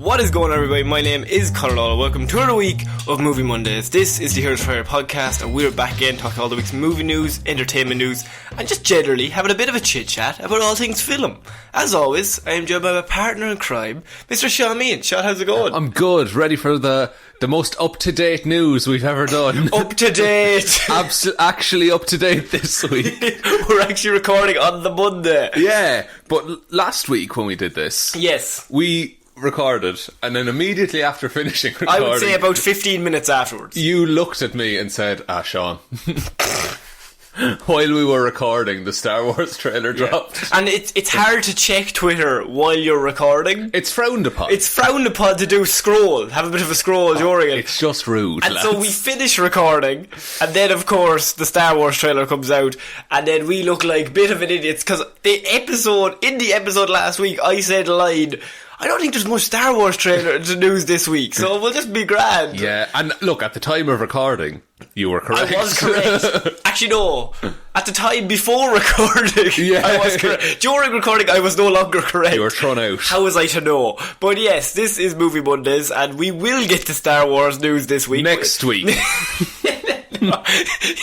What is going on, everybody? My name is Conor Lawler. Welcome to another week of Movie Mondays. This is the Heroes Fire podcast, and we're back again talking all the week's movie news, entertainment news, and just generally having a bit of a chit chat about all things film. As always, I am joined by my partner in crime, Mr. Sean Meehan. Sean, how's it going? I'm good, ready for the most up-to-date news we've ever done. Up to date! Actually up to date this week. We're actually recording on the Monday. Yeah, but last week when we did this, Yes. we recorded, and then immediately after finishing recording, I would say about 15 minutes afterwards. you looked at me and said, Sean. While we were recording, the Star Wars trailer dropped. And it's hard to check Twitter while you're recording. It's frowned upon. It's frowned upon to do scroll. Have a bit of a scroll during it. It's just rude, And lads. so we finish recording, and then of course the Star Wars trailer comes out, and then we look like a bit of an idiots, because in the episode last week I said a line, I don't think there's much Star Wars trailer news this week, so we'll just be grand. Yeah, and look, at the time of recording, you were correct. I was correct. Actually, no. At the time before recording, Yeah. I was correct. During recording, I was no longer correct. You were thrown out. How was I to know? But yes, this is Movie Mondays, and we will get to Star Wars news this week. Next week.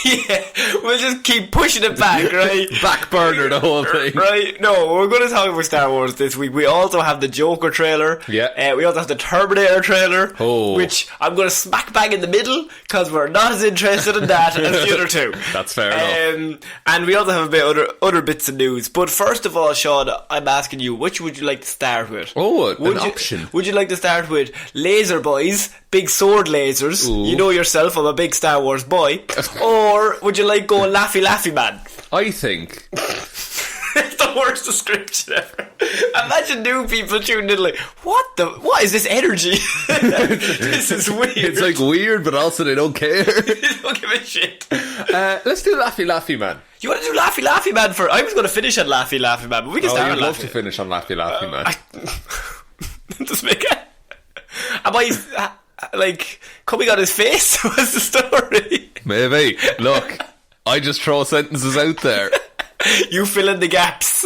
Yeah, we'll just keep pushing it back, right? Back burner the whole thing. Right? No, we're going to talk about Star Wars this week. We also have the Joker trailer. Yeah. We also have the Terminator trailer. Oh. Which I'm going to smack bang in the middle, because we're not as interested in that as the other two. That's fair enough. And we also have a bit of other bits of news. But first of all, Sean, I'm asking you, which would you like to start with? Oh, Would an you- option. Would you like to start with Laser Boys, big sword lasers? Ooh. You know yourself, I'm a big Star Wars boy. Or would you like go Laffy Laffy Man? I think It's the worst description ever. Imagine new people tuning in like, what is this energy? This is weird. it's like weird, but also they don't care. They don't give a shit. Let's do Laffy Laffy Man. You want to do Laffy Laffy Man for? I was going to finish on Laffy Laffy Man, but we can Oh, start you'd on love Laffy. to finish on Laffy Laffy Man. Does make it? Am I like coming on his face? What's the story? Maybe. Look, I just throw sentences out there. You fill in the gaps.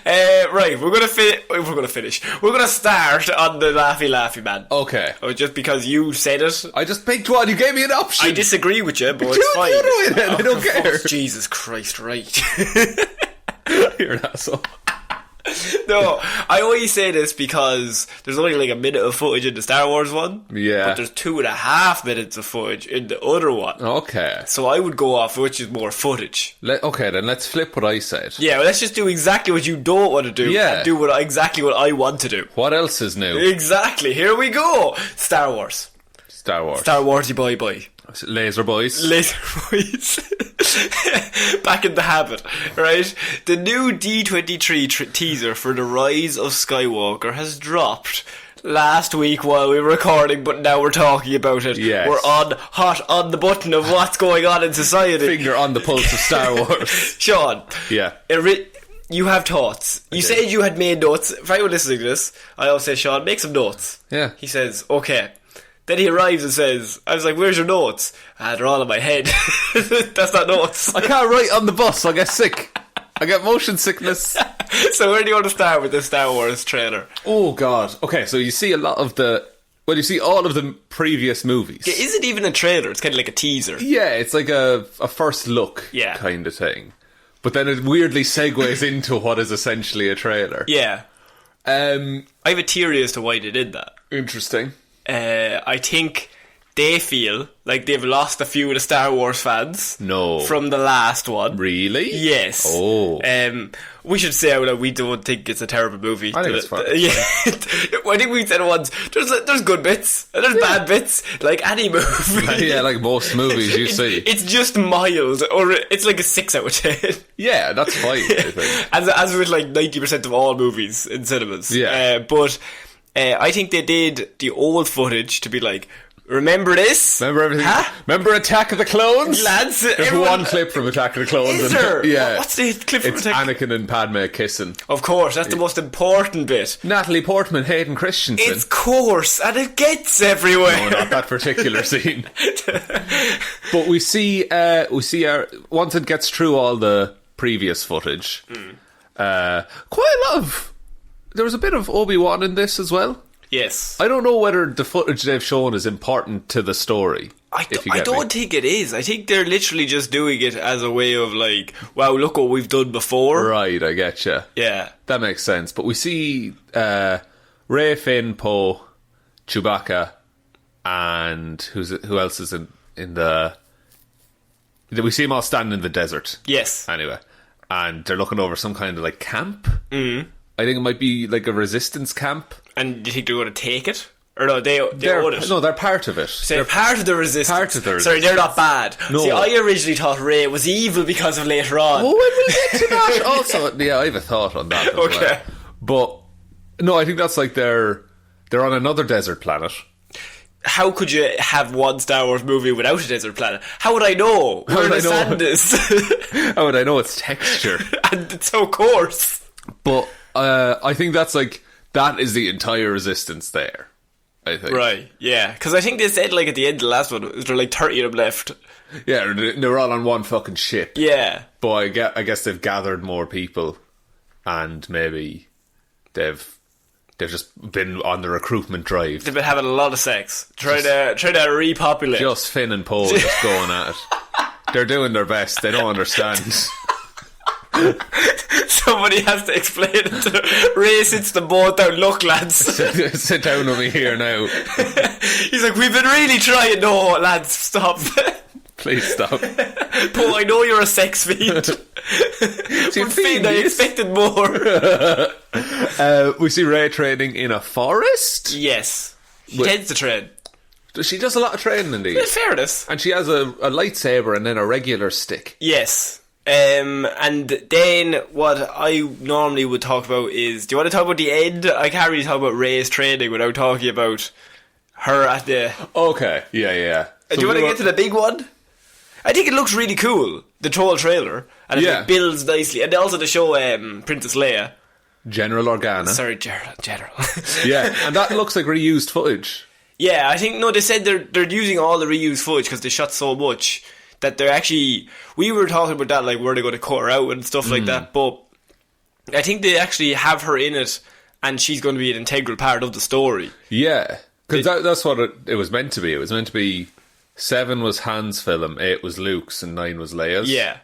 Right, we're gonna finish. We're gonna start on the Laffy Laffy Man. Okay. Oh, just because you said it. I just picked one. You gave me an option. I disagree with you, but it's Do fine. it then. I don't for care. fuck's Jesus Christ, right. You're an asshole. No, I always say this because there's only like a minute of footage in the Star Wars one. Yeah. But there's 2.5 minutes of footage in the other one. Okay. So I would go off which is more footage. Okay, then let's flip what I said. Yeah, well, let's just do exactly what you don't want to do. Yeah. And do exactly what I want to do. What else is new? Exactly. Here we go. Star Wars. Star Wars. Star Warsy boy. Laser Boys. Laser Boys. Back in the habit, right? The new D23 teaser for the Rise of Skywalker has dropped last week while we were recording, but now we're talking about it. Yes. We're hot on the button of what's going on in society. Finger on the pulse of Star Wars. Sean. Yeah. You have thoughts. You said you had made notes. If anyone listening to this, I always say, Sean, make some notes. Yeah. He says, okay. Then he arrives and says, I was like, where's your notes? They're all in my head. That's not notes. I can't write on the bus. I get sick. I get motion sickness. So where do you want to start with this Star Wars trailer? Oh, God. Okay, so you see a lot of you see all of the previous movies. Is it even a trailer? It's kind of like a teaser. Yeah, it's like a first look kind of thing. But then it weirdly segues into what is essentially a trailer. Yeah. I I have a theory as to why they did that. Interesting. I think they feel like they've lost a few of the Star Wars fans. No. From the last one. Really? Yes. Oh. We should say that we don't think it's a terrible movie. I think it's fine. Yeah. I think we said once, there's good bits, and there's bad bits, like any movie. Yeah, like most movies you see. It's just mild, or it's like a 6 out of 10. Yeah, that's fine, I think. As with like 90% of all movies in cinemas. Yeah. But I think they did the old footage to be like, remember this? Remember everything? Huh? Remember Attack of the Clones? Lads, There's everyone- one clip from Attack of the Clones. Is there? Yeah. What's the clip from It's Attack? Anakin and Padme kissing. Of course, that's the most important bit. Natalie Portman, Hayden Christensen. It's coarse, and it gets everywhere. No, not that particular scene. But we see once it gets through all the previous footage, quite a lot of... There was a bit of Obi-Wan in this as well. Yes. I don't know whether the footage they've shown is important to the story. I don't think it is. I think they're literally just doing it as a way of like, wow, look what we've done before. Right, I get you. Yeah. That makes sense. But we see Rey, Finn, Poe, Chewbacca, and who else is in the... We see them all standing in the desert. Yes. Anyway. And they're looking over some kind of like camp. Mm. I think it might be like a resistance camp. And do you think they're going to take it? Or no, they own it. No, they're part of it. So they're part of the resistance. Part of the resistance. Sorry, they're not bad. No. See, I originally thought Rey was evil because of later on. Oh, we'll get to that also. Yeah, I have a thought on that as okay. well. But, no, I think that's like they're on another desert planet. How could you have one Star Wars movie without a desert planet? How would I know where the sand is? How would I know its texture? And it's so coarse. But I think that is the entire resistance there, I think. Right, yeah. Because I think they said, like, at the end of the last one, there were like 30 of them left. Yeah, they're all on one fucking ship. Yeah. But I guess they've gathered more people, and maybe they've just been on the recruitment drive. They've been having a lot of sex. Trying to repopulate. Just Finn and Poe just going at it. They're doing their best. They don't understand. Somebody has to explain it to Ray. Sits them both down. Look, lads. Sit down with me here now. He's like, we've been really trying. No, lads, stop. Please stop. Poe, I know you're a sex fiend. But Finn, I expected more. We see Rey training in a forest. Yes. She tends to train. She does a lot of training in these. In fairness. And she has a lightsaber and then a regular stick. Yes. And then what I normally would talk about is, do you want to talk about the end? I can't really talk about Rey's training without talking about her at the... Okay, yeah. So do you want to get to the big one? I think it looks really cool, the troll trailer, and it builds nicely. And also to show Princess Leia. General Organa. Sorry, General. Yeah, and that looks like reused footage. Yeah, I think, no, they said they're using all the reused footage because they shot so much that they're actually... We were talking about that, like, where they're going to cut her out and stuff like that, but I think they actually have her in it and she's going to be an integral part of the story. Yeah, because that's what it was meant to be. It was meant to be 7 was Han's film, 8 was Luke's, and 9 was Leia's. Yeah.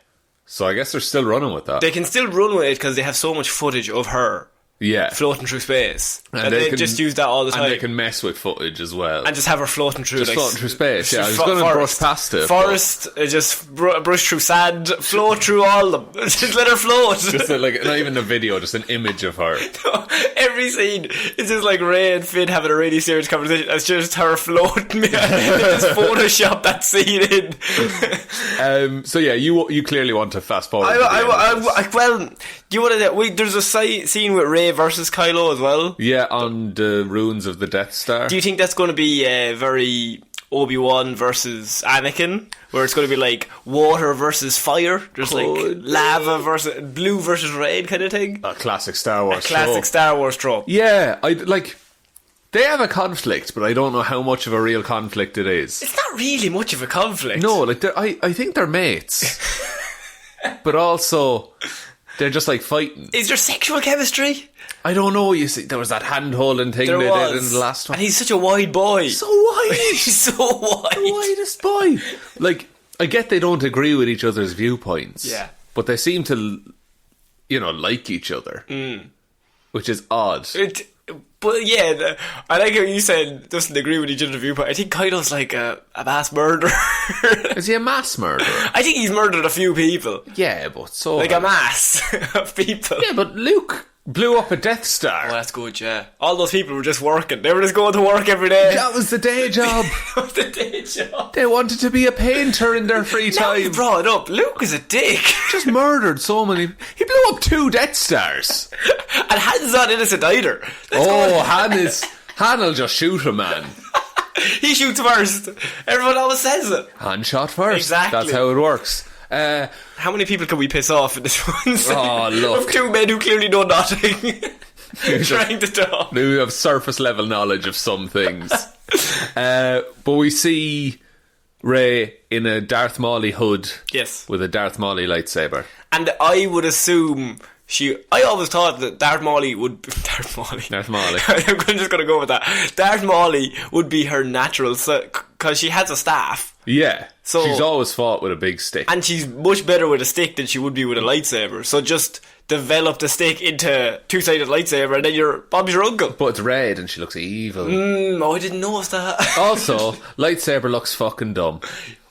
So I guess they're still running with that. They can still run with it because they have so much footage of her. Yeah. Floating through space. And they can just use that all the time. And they can mess with footage as well. And just have her floating through. Just floating through space, yeah. I was going to brush past it. Forest, just brush through sand, float through all of them. Just let her float. Just like, not even a video, just an image of her. No, every scene, it's just like Rey and Finn having a really serious conversation. It's just her floating. They just Photoshop that scene in. So yeah, you clearly want to fast forward. Well, do you want to... There's a scene with Rey versus Kylo as well. Yeah, on the ruins of the Death Star. Do you think that's going to be very Obi-Wan versus Anakin, where it's going to be like water versus fire? There's like lava versus blue versus red kind of thing. A classic Star Wars Star Wars trope. Yeah, they have a conflict, but I don't know how much of a real conflict it is. It's not really much of a conflict. No, I think they're mates. But also, they're just like fighting. Is there sexual chemistry? I don't know. You see, there was that hand-holding thing they did in the last one. And he's such a wide boy. So wide. He's so wide. The widest boy. Like, I get they don't agree with each other's viewpoints. Yeah. But they seem to, like each other. Which is odd. But yeah, I like how you said doesn't agree with each other's viewpoint. I think Kylo's like a mass murderer. Is he a mass murderer? I think he's murdered a few people. Yeah, but so... Like a mass of people. Yeah, but Luke blew up a Death Star. Oh, that's good, yeah. All those people were just working. They were just going to work every day. That was the day job. That was the day job. They wanted to be a painter in their free time. Now you brought it up. Luke is a dick. Just murdered so many... He blew up 2 Death Stars. And Han's not innocent either. Han will just shoot a man. He shoots first. Everyone always says it. Han shot first. Exactly. That's how it works. How many people can we piss off in this one? Oh, look. Of 2 men who clearly know nothing. Trying to talk. We have surface level knowledge of some things. But we see Rey in a Darth Maul hood. Yes. With a Darth Maul lightsaber. And I would assume I always thought that Darth Maul would Darth Maul. I'm just going to go with that. Darth Maul would be her natural, because she has a staff. Yeah. So she's always fought with a big stick, and she's much better with a stick than she would be with a lightsaber. So just develop the stick into two-sided lightsaber, and then Bob's your uncle. but it's red and she looks evil. I didn't notice that. Also, lightsaber looks fucking dumb.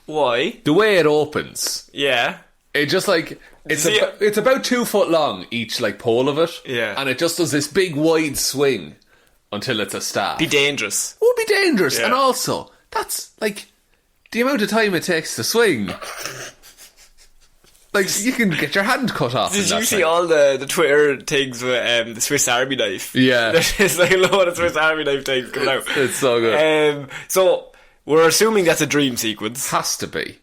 Why? The way it opens, Yeah. it just like it's about 2 foot long each like pole of it. Yeah. And it just does this big wide swing until it's a staff. Be dangerous. Would be dangerous, Yeah. and also that's like the amount of time it takes to swing. Like, you can get your hand cut off. Did you see all the Twitter things with the Swiss Army knife? Yeah. There's like a lot of Swiss Army knife things coming out. It's so good. So we're assuming that's a dream sequence Has to be.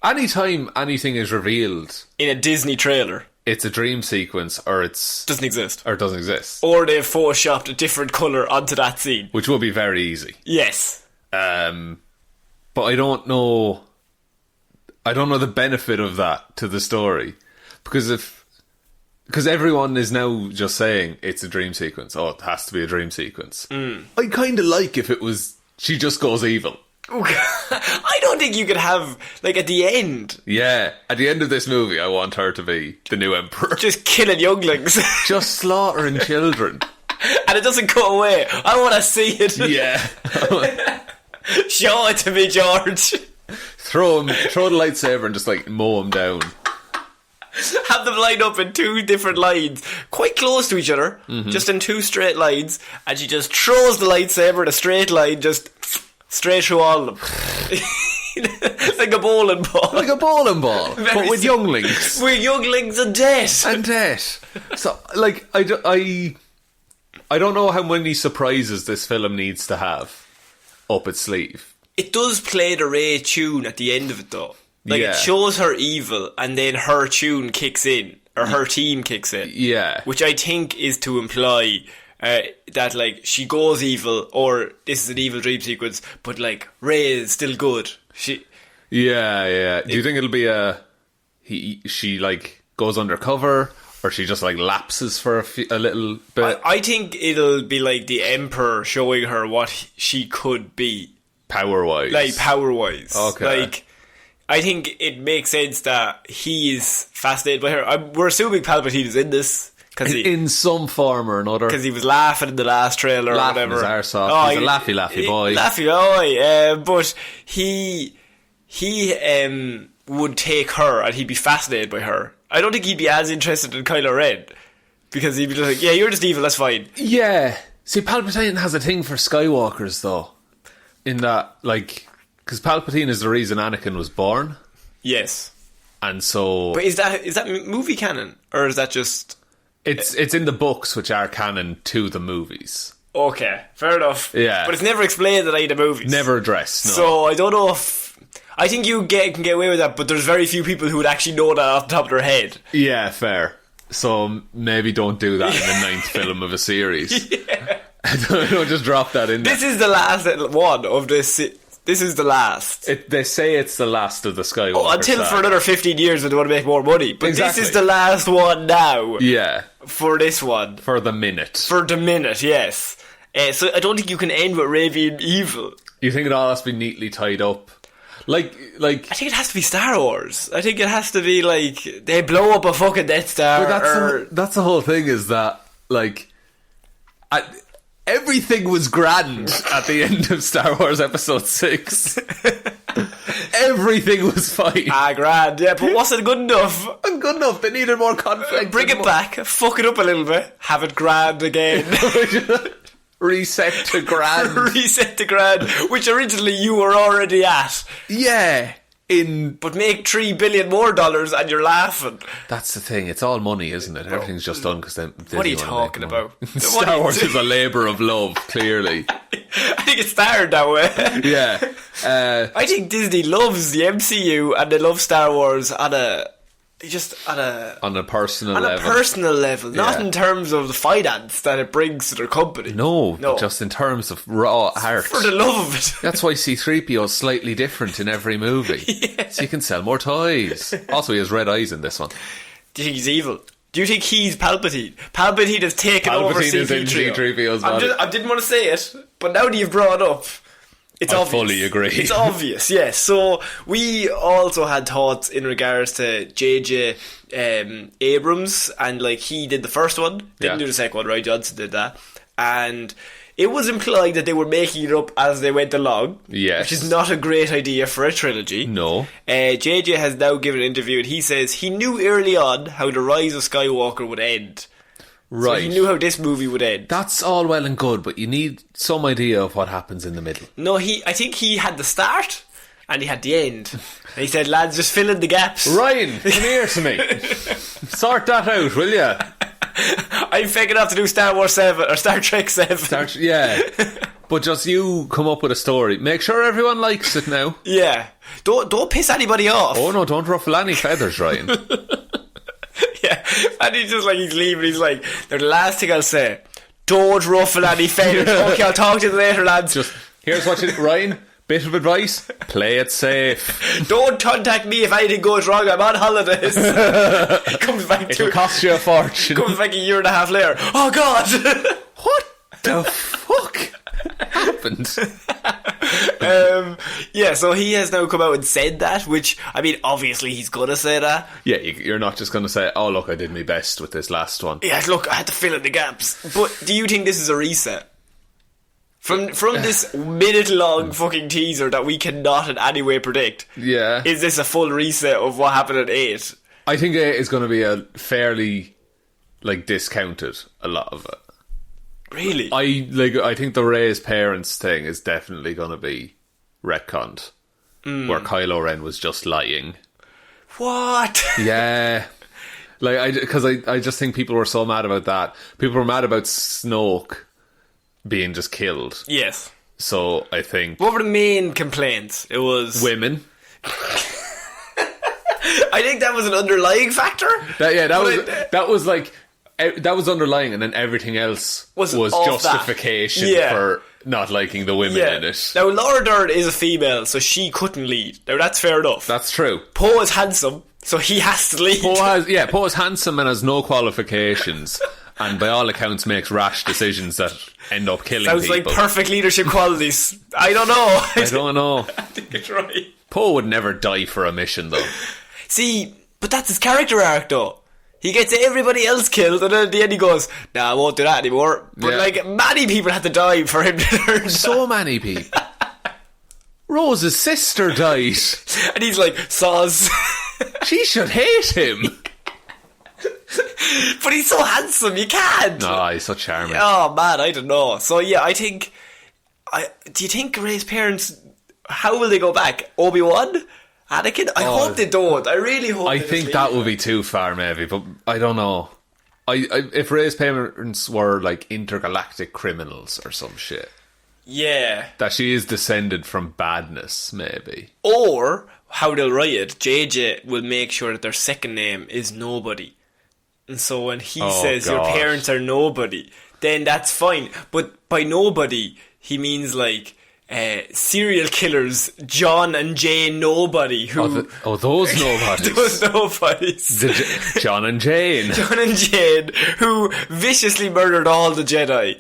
Anytime anything is revealed, in a Disney trailer. it's a dream sequence, or it's Doesn't exist. or doesn't exist, Or they've photoshopped a different colour onto that scene. which will be very easy. Yes. But I don't know the benefit of that to the story, because everyone is now just saying it's a dream sequence. Oh, it has to be a dream sequence. I kind of like if it was she just goes evil. I don't think you could have, like, at the end, Yeah, at the end of this movie, I want her to be the new emperor, just killing younglings. just slaughtering children. And it doesn't cut away. I want to see it. Yeah, Show it to me, George. throw the lightsaber and just like mow him down. Have them line up in 2 different lines, quite close to each other, just in 2 straight lines, and she just throws the lightsaber in a straight line, just straight through all of them. Like a bowling ball. Like a bowling ball, but with younglings. With younglings and death. And death. So, like, I don't know how many surprises this film needs to have up its sleeve. It does play the Rey tune at the end of it, though. Like, Yeah. it shows her evil, and then her tune kicks in, or her team kicks in. Yeah. Which I think is to imply that, like, she goes evil, or this is an evil dream sequence, but, like, Rey is still good. Yeah. Do you think it'll be she, like, goes undercover, or she just, like, lapses for a little bit? I think it'll be, like, the Emperor showing her what she could be. Power-wise. Like, power-wise. Okay. Like, I think it makes sense that he is fascinated by her. We're assuming Palpatine is in this. In some form or another. Because he was laughing in the last trailer Laughing or whatever. his arse off. He's a laughy boy. Laughy boy. But he would take her and he'd be fascinated by her. I don't think he'd be as interested in Kylo Ren. Because he'd be like, yeah, you're just evil, that's fine. Yeah. See, Palpatine has a thing for Skywalkers, though. In that, like... Because Palpatine is the reason Anakin was born. Yes. And so... But is that movie canon? Or is that just... It's in the books, which are canon to the movies. Okay, fair enough. Yeah. But it's never explained in any of the movies. Never addressed, no. So I don't know if... I think you can get away with that, but there's very few people who would actually know that off the top of their head. Yeah, fair. So maybe don't do that in the 9th film of a series. Yeah. Don't just drop that in there. This is the last one of this... This is the last. They say it's the last of the Skywalker until saga. for another 15 years when they want to make more money. But Exactly. this is the last one now. Yeah. For this one. For the minute. For the minute, yes. So I don't think you can end with Rey being evil. You think it all has to be neatly tied up? Like I think it has to be Star Wars. I think it has to be like they blow up a fucking Death Star. But that's the whole thing, is that like everything was grand at the end of Star Wars Episode 6. Everything was fine. Grand, yeah, but wasn't good enough. Good enough. They needed more conflict. Bring it back, fuck it up a little bit, have it grand again. Reset to grand. Reset to grand, which originally you were already at. Yeah. But make $3 billion more and you're laughing. That's the thing. It's all money, isn't it? Everything's just done because What are you talking about? Star Wars is a labour of love, clearly. I think it started that way. Yeah. I think Disney loves the MCU and they love Star Wars on a personal on level. a personal level, not Yeah. in terms of the finance that it brings to their company. No, but just in terms of raw art. For the love of it. That's why C-3PO is slightly different in every movie. Yeah. So you can sell more toys. Also, he has red eyes in this one. Do you think he's evil? Do you think he's Palpatine? Palpatine has taken over C-3PO's body. I didn't want to say it, but now that you've brought it up, it's obvious. I fully agree. It's obvious, yes. So we also had thoughts in regards to J.J. Abrams, and like he did the first one, didn't do the second one, right? Johnson did that, and it was implied that they were making it up as they went along. Yes. Which is not a great idea for a trilogy. No. JJ has now given an interview and he says he knew early on how the Rise of Skywalker would end. Right. So he knew how this movie would end. That's all well and good, but you need some idea of what happens in the middle. No, I think he had the start and he had the end. And he said, lads, just fill in the gaps. Ryan, come here to me. Sort that out, will ya? I'm fake enough to do Star Wars 7 or Star Trek 7. Yeah. But just you come up with a story. Make sure everyone likes it now. Yeah. Don't piss anybody off. Oh no, don't ruffle any feathers, Ryan. Yeah. And he's just like, he's leaving. He's like, the last thing I'll say, don't ruffle any feathers. Okay, I'll talk to you later, lads. Just, here's what you... Ryan, bit of advice, play it safe. Don't contact me if anything goes wrong. I'm on holidays. Comes back It'll cost you a fortune. Comes back a year and a half later. Oh God! What the fuck happened? Yeah, so he has now come out and said that, which, I mean, obviously he's gonna say that. Yeah, you're not just gonna say, oh look, I did my best with this last one. Yeah, look, I had to fill in the gaps. But do you think this is a reset? From this minute-long fucking teaser that we cannot in any way predict, yeah, is this a full reset of what happened at 8? I think 8 is going to be a fairly, like, discounted, a lot of it. Really? I think the Rey's parents thing is definitely going to be retconned, where Kylo Ren was just lying. What? Yeah. Like, because I just think people were so mad about that. People were mad about Snoke being just killed. Yes. So I think... What were the main complaints? It was... women. I think that was an underlying factor. That was underlying, and then everything else was justification for not liking the women in it. Now, Laura Dern is a female, so she couldn't lead. Now, that's fair enough. That's true. Poe is handsome, so he has to lead. Poe is handsome and has no qualifications, and by all accounts makes rash decisions that end up killing people. Sounds like perfect leadership qualities. I don't know. I don't know. I think it's right. Poe would never die for a mission, though. See, but that's his character arc, though. He gets everybody else killed, and then at the end he goes, nah, I won't do that anymore. But, like, many people had to die for him to learn so many people. Rose's sister died. And he's like, Soz. She should hate him. But he's so handsome, you can't. No, he's so charming. Oh, man, I don't know. So, yeah, I think... do you think Rey's parents... How will they go back? Obi-Wan? Anakin? I hope they don't. I really hope I think that would be too far, maybe, but I don't know. If Rey's parents were like intergalactic criminals or some shit. Yeah. That she is descended from badness, maybe. Or, how they'll write it, JJ will make sure that their second name is Nobody. And so when he says your parents are nobody, then that's fine. But by nobody, he means like... serial killers John and Jane Nobody who those nobodies. Those nobodies. John and Jane. John and Jane who viciously murdered all the Jedi.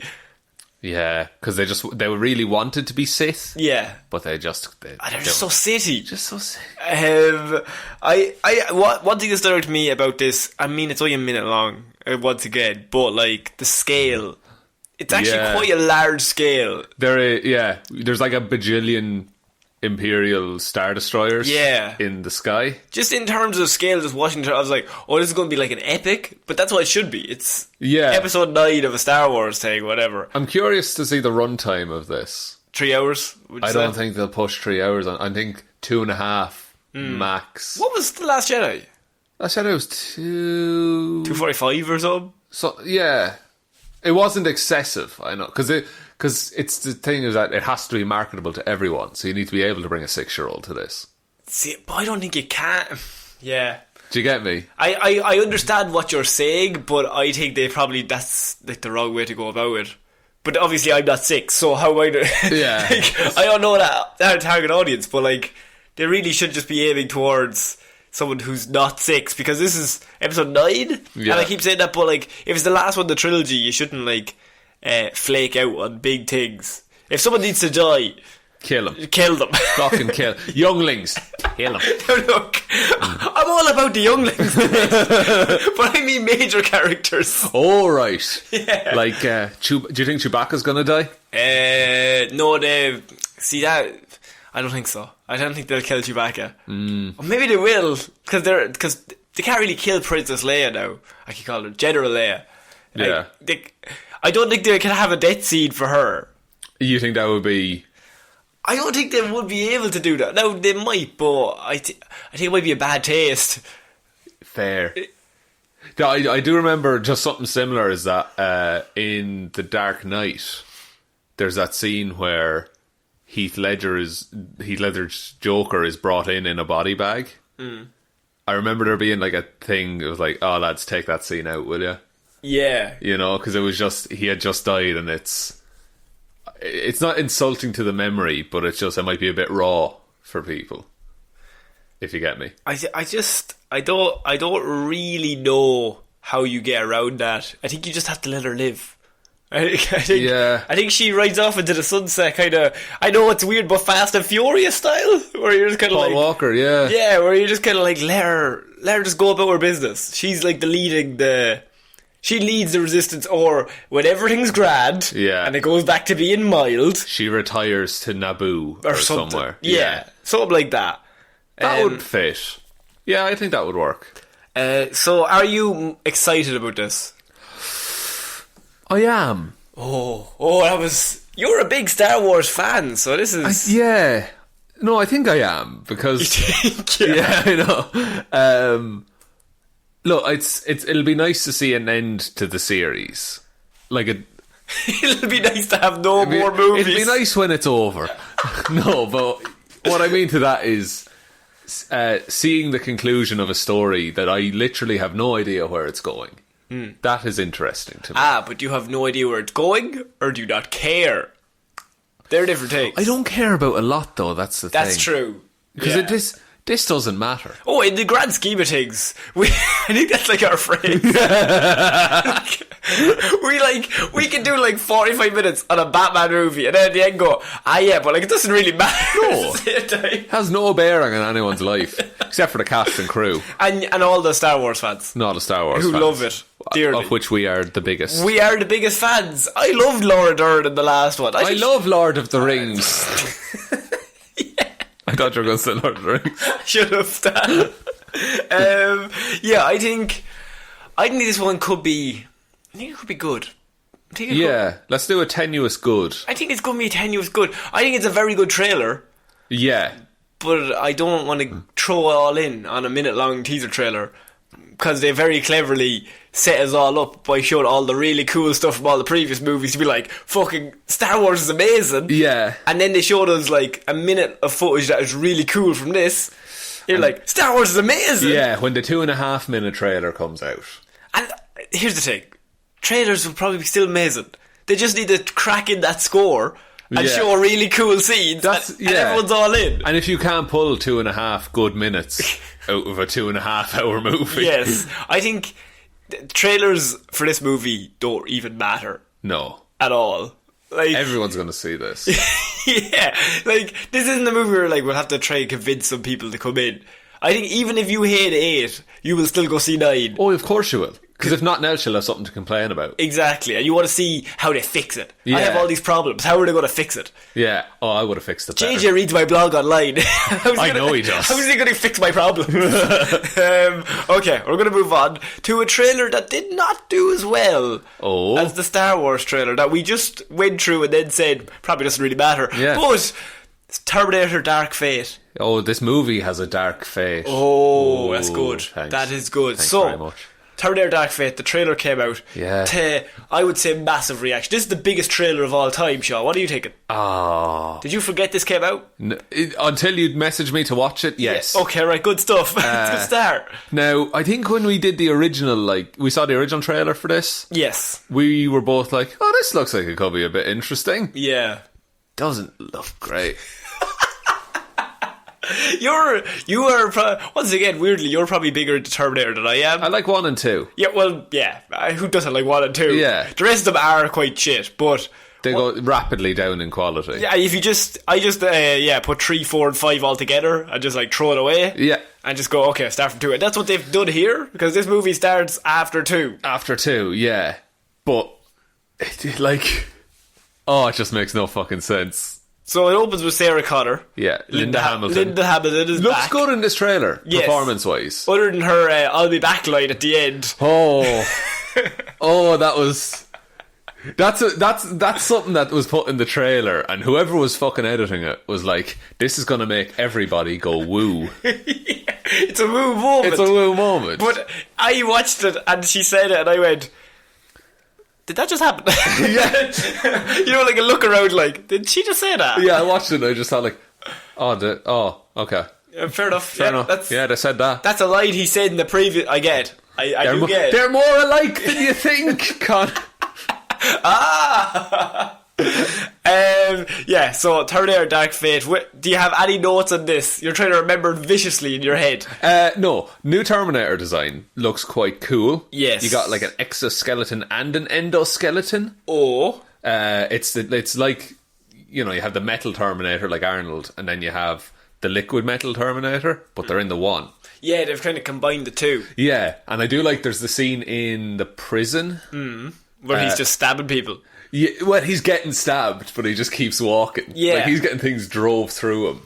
Yeah, because they really wanted to be Sith. Yeah, but they're just so city. Just so city. One thing that stood out to me about this, I mean it's only a minute long once again, but like the scale, it's actually quite a large scale. There's like a bajillion Imperial Star Destroyers in the sky. Just in terms of scale, just watching it, I was like, oh, this is going to be like an epic, but that's what it should be. It's episode 9 of a Star Wars thing, whatever. I'm curious to see the runtime of this. 3 hours? I don't think they'll push 3 hours. I think 2.5 max. What was The Last Jedi? Last Jedi was 2:45 or something? So, yeah. It wasn't excessive, I know, because it's the thing is that it has to be marketable to everyone, so you need to be able to bring a 6-year-old to this. See, but I don't think you can. Yeah. Do you get me? I understand what you're saying, but I think that's like the wrong way to go about it. But obviously I'm not 6, so how am I I don't know that our target audience, but like they really should just be aiming towards someone who's not 6, because this is episode 9, Yeah. and I keep saying that, but like, if it's the last one in the trilogy, you shouldn't like flake out on big things. If someone needs to die, Kill them. kill them. Fucking kill. Younglings. Kill them. Look, I'm all about the younglings today, but I mean major characters. All right. Yeah. Like, do you think Chewbacca's gonna die? No, they see that. I don't think so. I don't think they'll kill Chewbacca. Or maybe they will, because they can't really kill Princess Leia now. I can call her General Leia. Yeah. I don't think they can have a death scene for her. You think that would be... I don't think they would be able to do that. Now, they might, but I think it might be a bad taste. Fair. Yeah, I do remember just something similar is that in The Dark Knight, there's that scene where Heath Ledger's Joker is brought in a body bag. I remember there being like a thing, it was like, oh lads, take that scene out, will you? Yeah. You know, because it was just, he had just died, and it's not insulting to the memory, but it's just, it might be a bit raw for people, if you get me. I don't really know how you get around that. I think you just have to let her live. I think she rides off into the sunset, kind of. I know it's weird, but Fast and Furious style, where you're just kind of Paul like Walker, yeah, where you're just kind of like let her just go about her business. She's like she leads the resistance, or when everything's grand, and it goes back to being mild, she retires to Naboo or somewhere, something like that. That would fit. Yeah, I think that would work. So, are you excited about this? I am. You're a big Star Wars fan, so this is... No, I think I am, because... You think? Yeah, I know. Look, it'll be nice to see an end to the series. Like, it'll be nice to have no more movies. It'll be nice when it's over. No, but what I mean to that is... seeing the conclusion of a story that I literally have no idea where it's going. That is interesting to me. But you have no idea where it's going, or do you not care? They're different things. I don't care about a lot, though. That's the thing. That's true. Because this doesn't matter. Oh, in the grand scheme of things, I think that's like our phrase. we can do like 45 minutes on a Batman movie, and then at the end go, but like it doesn't really matter. No, it has no bearing on anyone's life, except for the cast and crew, and all the Star Wars fans. Not the Star Wars who fans, love it dearly, of which we are the biggest. We are the biggest fans. I loved Laura Dern in the last one. I love Lord of the Rings. I thought you were going to say Lord of the Rings. Should have done. I think this one could be. I think it could be good. Let's do a tenuous good. I think it's going to be a tenuous good. I think it's a very good trailer. Yeah. But I don't want to throw it all in on a minute-long teaser trailer, because they very cleverly set us all up by showing all the really cool stuff from all the previous movies to be like, fucking Star Wars is amazing. Yeah. And then they showed us like a minute of footage that is really cool from this. You're like, Star Wars is amazing. Yeah, when the 2.5 minute trailer comes out. And here's the thing. Trailers will probably be still amazing. They just need to crack in that score and show really cool scenes, and everyone's all in. And if you can't pull 2.5 good minutes out of a 2.5 hour movie. Yes. I think trailers for this movie don't even matter. No. At all. Like, everyone's going to see this. Yeah. Like, this isn't a movie where like we'll have to try and convince some people to come in. I think even if you hate 8, you will still go see 9. Oh, of course you will. Because if not now, she'll have something to complain about. Exactly. And you want to see how they fix it. Yeah. I have all these problems. How are they going to fix it? Yeah. Oh, I would have fixed it better. JJ reads my blog online. I know he does. How is he going to fix my problems? Okay, we're going to move on to a trailer that did not do as well as the Star Wars trailer that we just went through and then said probably doesn't really matter. Yeah. But Terminator Dark Fate. Oh, this movie has a dark fate. Oh, that's good. Thanks. That is good. Thanks very much. Terminator Dark Fate, the trailer came out. Yeah. To, I would say, massive reaction. This is the biggest trailer of all time, Shaw. What are you thinking? Oh. Did you forget this came out? Until you'd messaged me to watch it, yes. Yeah. Okay, right, good stuff. It's a good start. Now, I think when we did the original, like, we saw the original trailer for this. Yes. We were both like, oh, this looks like it could be a bit interesting. Yeah. Doesn't look great. You are once again weirdly. You're probably bigger into Terminator than I am. I like 1 and 2. Yeah, well, yeah. Who doesn't like 1 and 2? Yeah. The rest of them are quite shit, but They go rapidly down in quality. yeah. If I just put 3, 4, and 5 all together and just like throw it away. Yeah. And just go, okay, start from 2. And that's what they've done here, because this movie starts after 2. After 2, yeah. But, it just makes no fucking sense. So it opens with Sarah Connor. Yeah, Linda Hamilton. Linda Hamilton is Looks back. good in this trailer, Yes. performance-wise. Other than her I'll be back line at the end. Oh. That was... That's something that was put in the trailer, and whoever was fucking editing it was like, this is going to make everybody go woo. It's a woo moment. It's a woo moment. But I watched it and she said it and I went, did that just happen? Yeah. You know, like a look around like, did she just say that? Yeah, I watched it and I just thought like, okay. Fair enough. Fair enough. Yeah, they said that. That's a line he said in the previous. I get. I do get. They're more alike than you think, Con. Yeah, so Terminator Dark Fate. Do you have any notes on this? You're trying to remember viciously in your head. No, new Terminator design looks quite cool. Yes. You got like an exoskeleton and an endoskeleton. Oh. It's like, you know, you have the metal Terminator like Arnold, and then you have the liquid metal Terminator, but they're in the one. Yeah, they've kind of combined the two. Yeah, and I do like there's the scene in the prison. Where he's just stabbing people. Yeah, well, he's getting stabbed, but he just keeps walking. Yeah. Like, he's getting things drove through him,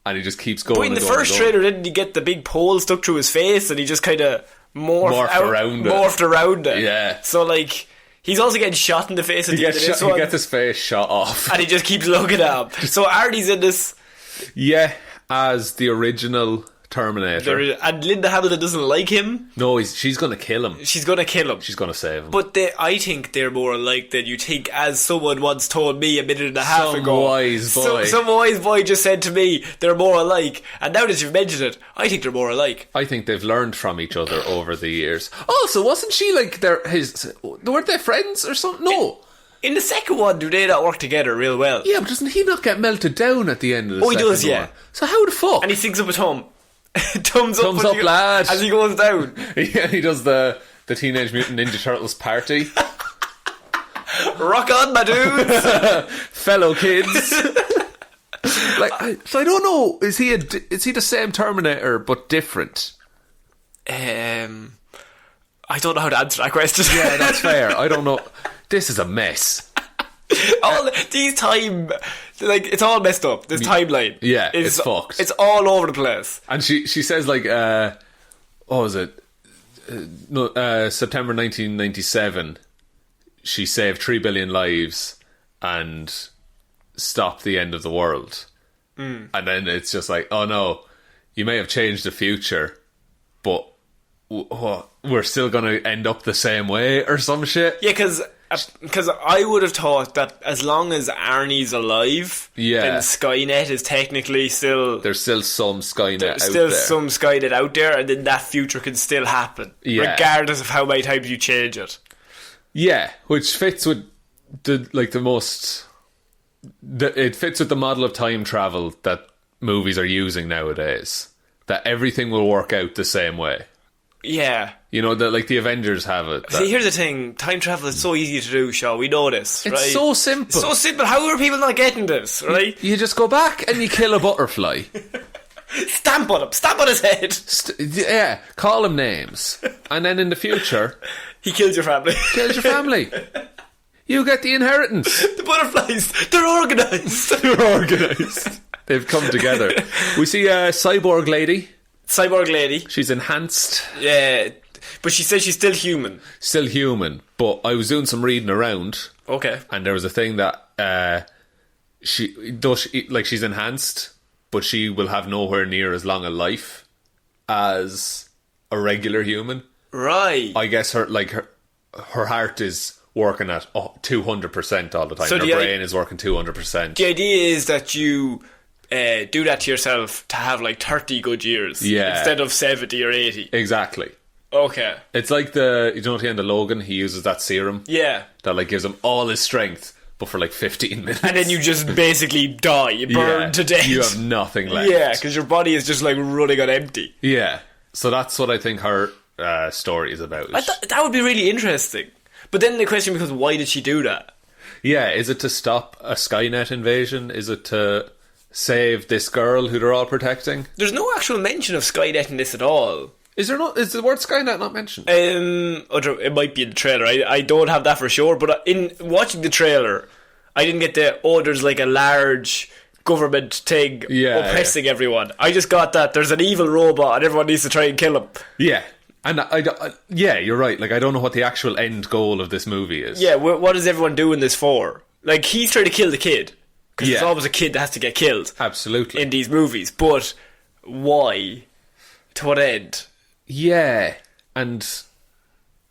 and he just keeps going. But in the first trailer, didn't he get the big pole stuck through his face, and he just kind of morphed around it? Yeah. So, like, he's also getting shot in the face at the end of this one. He gets his face shot off. And he just keeps looking at him. So Arnie's in this. Yeah, as the original Terminator. And Linda Hamilton doesn't like him. No, she's going to kill him. She's going to kill him. She's going to save him. But I think they're more alike than you think, as someone once told me a minute and a half ago. Some wise boy. Some wise boy just said to me, they're more alike. And now that you've mentioned it, I think they're more alike. I think they've learned from each other over the years. Also, wasn't she like weren't they friends or something? No. In the second one, do they not work together real well? Yeah, but doesn't he not get melted down at the end of the second one? Oh, he does, yeah. So how the fuck? And he sings up a thumb. Thumbs up, lad. as he goes down. Yeah, he does the Teenage Mutant Ninja Turtles party. Rock on, my dudes. Fellow kids. So I don't know. Is he the same Terminator but different? I don't know how to answer that question. Yeah, that's fair. I don't know. This is a mess. All these it's all messed up. This timeline, yeah, it's fucked. It's all over the place. And she says like, what was it? September 1997. She saved 3 billion lives and stopped the end of the world. And then it's just like, oh no, you may have changed the future, but we're still going to end up the same way or some shit. Yeah, because I would have thought that as long as Arnie's alive, then Skynet is technically still... There's still some Skynet out there. There's still some Skynet out there, and then that future can still happen, regardless of how many times you change it. Yeah, which fits with it fits with the model of time travel that movies are using nowadays. That everything will work out the same way. Yeah. You know, like the Avengers have it. See, here's the thing. Time travel is so easy to do, Shaw. We know this, right? It's so simple. It's so simple. How are people not getting this, right? You just go back and you kill a butterfly. Stamp on him. Stamp on his head. Yeah. Call him names. And then in the future... he kills your family. You get the inheritance. The butterflies, they're organised. They've come together. We see a cyborg lady. She's enhanced. Yeah, but she says she's still human. But I was doing some reading around. Okay. And there was a thing that she's enhanced, but she will have nowhere near as long a life as a regular human. Right. I guess her heart is working at 200% all the time. So her brain is working 200%. The idea is that you do that to yourself to have like 30 good years instead of 70 or 80. Exactly. Okay. It's like you know at the end of Logan, he uses that serum. Yeah. That like gives him all his strength, but for like 15 minutes. And then you just basically die, burn to death. You have nothing left. Yeah, because your body is just like running on empty. Yeah. So that's what I think her story is about. That would be really interesting. But then the question becomes, why did she do that? Yeah, is it to stop a Skynet invasion? Is it to save this girl who they're all protecting? There's no actual mention of Skynet in this at all. Is there not? Is the word Skynet not mentioned? It might be in the trailer. I don't have that for sure, but in watching the trailer, I didn't get there's like a large government thing oppressing everyone. I just got that there's an evil robot and everyone needs to try and kill him. Yeah. And yeah, you're right. Like, I don't know what the actual end goal of this movie is. Yeah, what is everyone doing this for? Like, he's trying to kill the kid. Because there's always a kid that has to get killed. Absolutely. In these movies. But why? To what end? Yeah. And,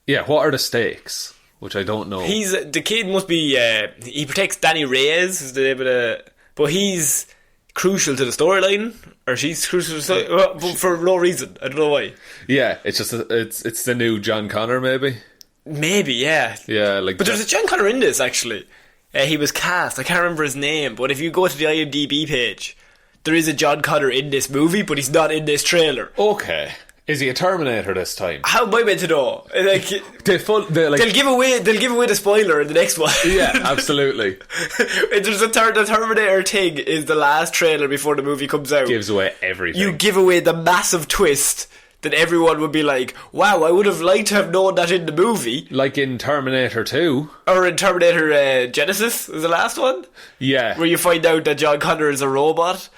yeah, what are the stakes? Which I don't know. The kid must be... he protects Danny Reyes, is the name of the... But he's crucial to the storyline, or she's crucial to the storyline, for no reason. I don't know why. Yeah, it's just it's the new John Connor, maybe. Maybe, yeah. Yeah, like. But there's a John Connor in this actually. He was cast. I can't remember his name, but if you go to the IMDb page, there is a John Connor in this movie, but he's not in this trailer. Okay. Is he a Terminator this time? How am I meant to know? Like, they'll give away the spoiler in the next one. Yeah, absolutely. There's the Terminator thing is the last trailer before the movie comes out. Gives away everything. You give away the massive twist that everyone would be like, wow, I would have liked to have known that in the movie. Like in Terminator 2. Or in Terminator Genesis was the last one. Yeah. Where you find out that John Connor is a robot.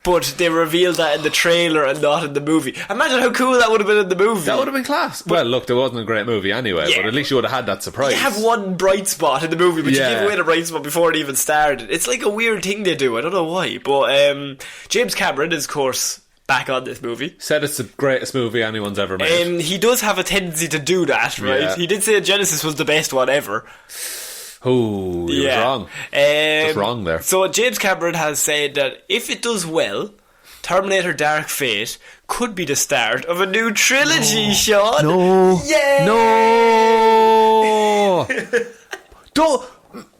But they revealed that in the trailer and not in the movie. Imagine how cool that would have been in the movie. That would have been class. Well, look, there wasn't a great movie anyway, but at least you would have had that surprise. You have one bright spot in the movie, but you give away the bright spot before it even started. It's like a weird thing they do. I don't know why. But James Cameron is, of course, back on this movie. Said it's the greatest movie anyone's ever made. He does have a tendency to do that, right? Yeah. He did say Genesis was the best one ever. Oh, you was wrong. Just wrong there. So James Cameron has said that if it does well, Terminator Dark Fate could be the start of a new trilogy, Sean. No. Yeah. No. Don't.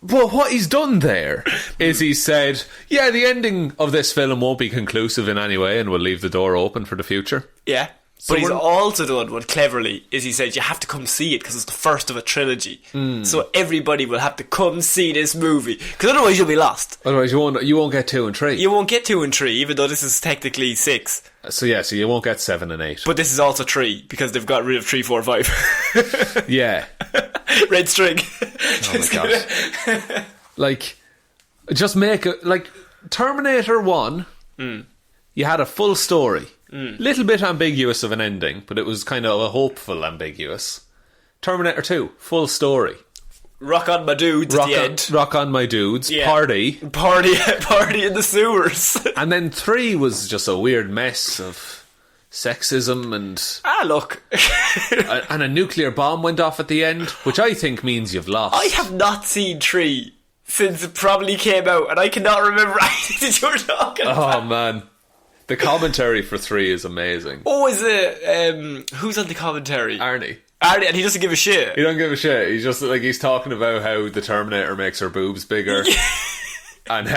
But what he's done there is he said, yeah, the ending of this film won't be conclusive in any way and we'll leave the door open for the future. Yeah. So but he's also done what cleverly is he said you have to come see it because it's the first of a trilogy. So everybody will have to come see this movie because otherwise you'll be lost. Otherwise you won't get 2 and 3. You won't get 2 and 3 even though this is technically 6. So you won't get 7 and 8. But this is also 3 because they've got rid of 3, 4, 5. Yeah. Red string. Oh my gosh. Like, just make it like Terminator 1. You had a full story. Little bit ambiguous of an ending, but it was kind of a hopeful ambiguous. Terminator 2, full story. Rock on my dudes at the end. Rock on my dudes. Yeah. Party in the sewers. And then 3 was just a weird mess of sexism and... look. and a nuclear bomb went off at the end, which I think means you've lost. I have not seen 3 since it probably came out, and I cannot remember anything that you're talking about. Oh, man. The commentary for 3 is amazing. Oh, is it... who's on the commentary? Arnie, and he doesn't give a shit. He don't give a shit. He's just like, he's talking about how the Terminator makes her boobs bigger. and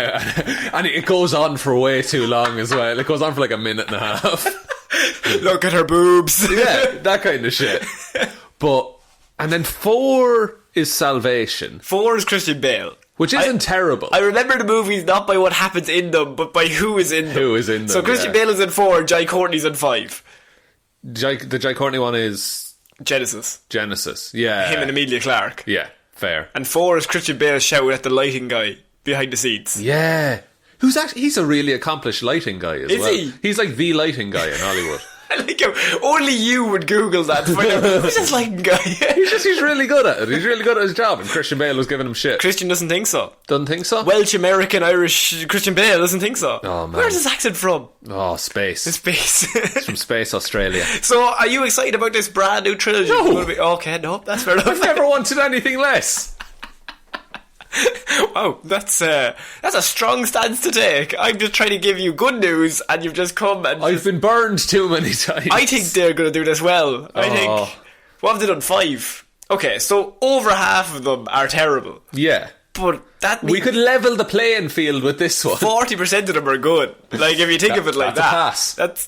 it goes on for way too long as well. It goes on for like a minute and a half. Look at her boobs. Yeah, that kind of shit. And then 4 is Salvation. 4 is Christian Bale. Which isn't terrible. I remember the movies not by what happens in them, but by who is in them. Who is in them, So Christian Bale is in 4, Jai Courtney's in 5. The Jai Courtney one is... Genesis, yeah. Him and Emilia Clarke. Yeah, fair. And 4 is Christian Bale shouting at the lighting guy behind the scenes. Yeah. He's a really accomplished lighting guy as well. Is he? He's like the lighting guy in Hollywood. I like how only you would Google that to find out who's this lighting guy. He's really good at it. He's really good at his job, and Christian Bale was giving him shit. Christian doesn't think so. Doesn't think so? Welsh, American, Irish Christian Bale doesn't think so. Oh, man. Where's his accent from? Oh, space. It's space. It's from Space, Australia. So, are you excited about this brand new trilogy? No. Okay, no, that's fair enough. I've never wanted anything less. Wow, that's a strong stance to take. I'm just trying to give you good news, and you've just come and... I've been burned too many times. I think they're going to do this well. I think... What have they done? 5? Okay, so over half of them are terrible. Yeah. But that We could level the playing field with this one. 40% of them are good. Like, if you think of it like that's that. a pass.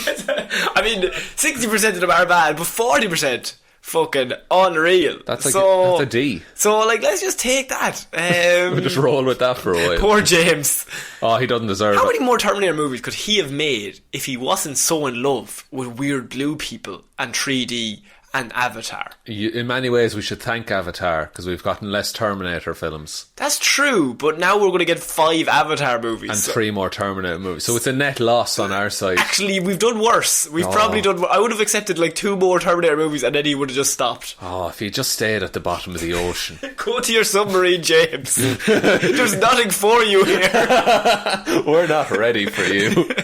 That's I mean, 60% of them are bad, but 40% fucking unreal. That's a D. So, like, let's just take that. We'll just roll with that for a while. Poor James. Oh, he doesn't deserve How it. many more Terminator movies could he have made if he wasn't so in love with weird blue people and 3D and Avatar? In many ways, we should thank Avatar, because we've gotten less Terminator films. That's true, but now we're going to get 5 Avatar movies. And 3 more Terminator movies. So it's a net loss on our side. Actually, we've done worse. We've probably done... I would have accepted like 2 more Terminator movies and then he would have just stopped. Oh, if he just stayed at the bottom of the ocean. Go to your submarine, James. There's nothing for you here. We're not ready for you.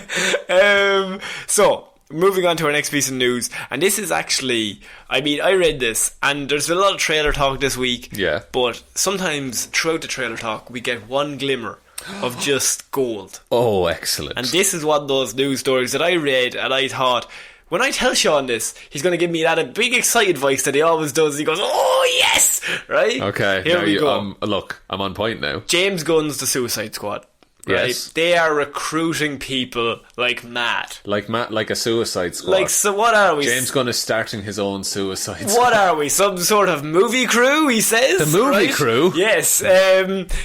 So, moving on to our next piece of news, and this is actually, I mean, I read this, and there's been a lot of trailer talk this week, Yeah. but sometimes throughout the trailer talk, we get one glimmer of just gold. Oh, excellent. And this is one of those news stories that I read, and I thought, when I tell Sean this, he's going to give me that big excited voice that he always does. He goes, oh, yes! Right? Okay, here we go. Look, I'm on point now. James Gunn's The Suicide Squad. Right? Yes. They are recruiting people like mad. Like a Suicide Squad. Like, so what are we? James Gunn is starting his own Suicide Squad. What are we? Some sort of movie crew, he says? The movie right? crew? Yes.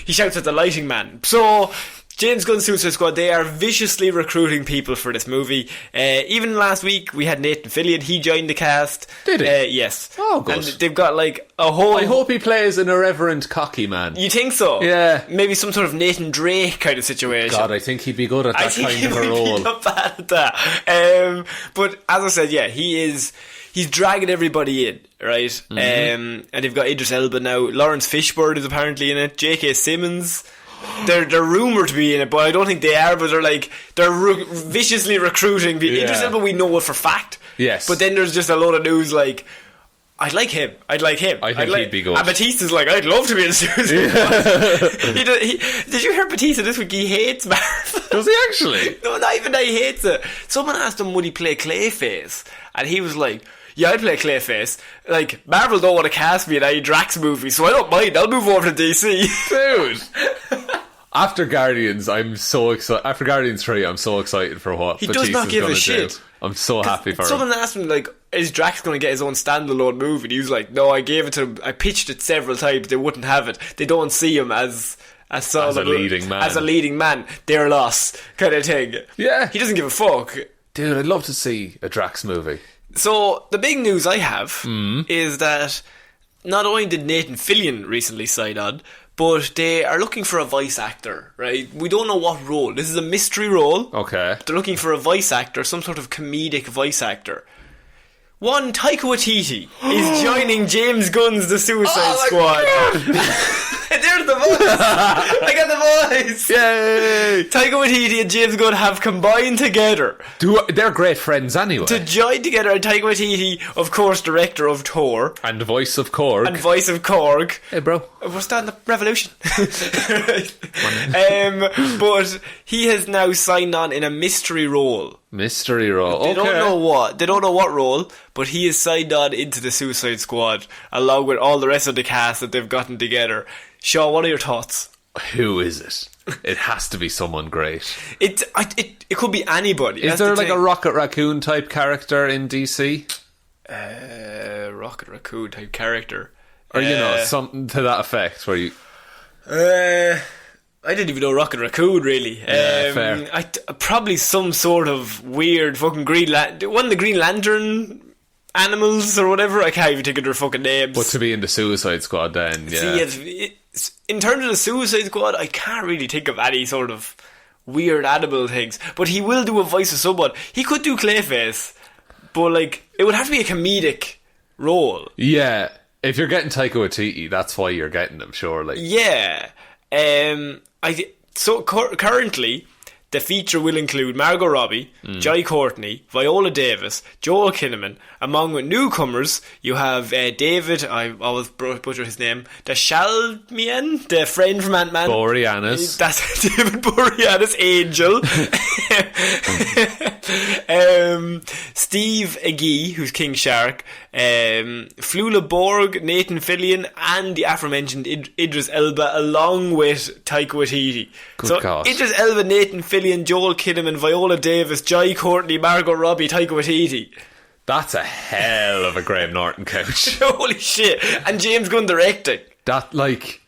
He shouts at the lighting man. So, James Gunn's Suicide Squad, they are viciously recruiting people for this movie. Even last week, we had Nathan Fillion. He joined the cast. Did he? Yes. Oh, good. And they've got like a whole... I hope he plays an irreverent, cocky man. You think so? Yeah. Maybe some sort of Nathan Drake kind of situation. God, I think he'd be good at that kind of a role. He's not bad at that. But as I said, yeah, he's dragging everybody in, right? Mm-hmm. And they've got Idris Elba now. Lawrence Fishburne is apparently in it. J.K. Simmons. They're rumoured to be in it, but I don't think they are. But they're viciously recruiting people. Yeah. Idris Elba, we know it for fact. Yes. But then there's just a load of news like, I'd like him. I think he'd be good. And Batista's like, I'd love to be in Suicide Squad. Did you hear Batista this week? He hates Marvel. Does he actually? No, not even that, he hates it. Someone asked him would he play Clayface, and he was like, yeah, I'd play Clayface. Like, Marvel don't want to cast me in any Drax movie, so I don't mind. I'll move over to DC. Dude. After Guardians, I'm so excited. After Guardians 3, I'm so excited for what He Batista's does not give a gonna shit. do. I'm so happy for him. Someone asked him, like, is Drax going to get his own standalone movie? And he was like, no, I gave it to him. I pitched it several times. They wouldn't have it. They don't see him as a leading man. As a leading man. They're lost, kind of thing. Yeah. He doesn't give a fuck. Dude, I'd love to see a Drax movie. So, the big news I have is that not only did Nathan Fillion recently sign on, but they are looking for a voice actor, right? We don't know what role. This is a mystery role. Okay. They're looking for a voice actor, some sort of comedic voice actor. One, Taika Waititi is joining James Gunn's The Suicide Squad. There's the voice. I got the voice. Yay! Taika Waititi and James Gunn have combined together They're great friends anyway. to join together. And Taika Waititi, of course, director of Thor And voice of Korg. and voice of Korg. Hey, bro. We're starting the revolution. But he has now signed on in a mystery role. Mystery role. They Okay. don't know what. They don't know what role, but he is signed on into the Suicide Squad along with all the rest of the cast that they've gotten together. Shaw, what are your thoughts? Who is it? It has to be someone great. It could be anybody. Is That's there the like thing. a Rocket Raccoon type character in DC? Rocket Raccoon type character? Or, something to that effect where you... I didn't even know Rocket Raccoon, really. Yeah, fair. Probably some sort of weird fucking one of the Green Lantern animals or whatever. I can't even think of their fucking names. But to be in the Suicide Squad then, yeah. See, in terms of the Suicide Squad, I can't really think of any sort of weird animal things. But he will do a voice of someone. He could do Clayface, but like it would have to be a comedic role. Yeah. If you're getting Taika Waititi, that's why you're getting him, surely. Yeah. Currently, the feature will include Margot Robbie, Jai Courtney, Viola Davis, Joel Kinnaman. Among newcomers, you have David, I always butcher his name, the Shalmian, the friend from Ant-Man. Boreanaz. That's David Boreanaz, Angel. Steve Agee, who's King Shark, Flula Borg, Nathan Fillion, and the aforementioned Idris Elba, along with Taika Waititi. Good God. Idris Elba, Nathan Fillion, Joel Kinnaman, Viola Davis, Jai Courtney, Margot Robbie, Taika Waititi. That's a hell of a Graham Norton couch. Holy shit. And James Gunn directing. That, like...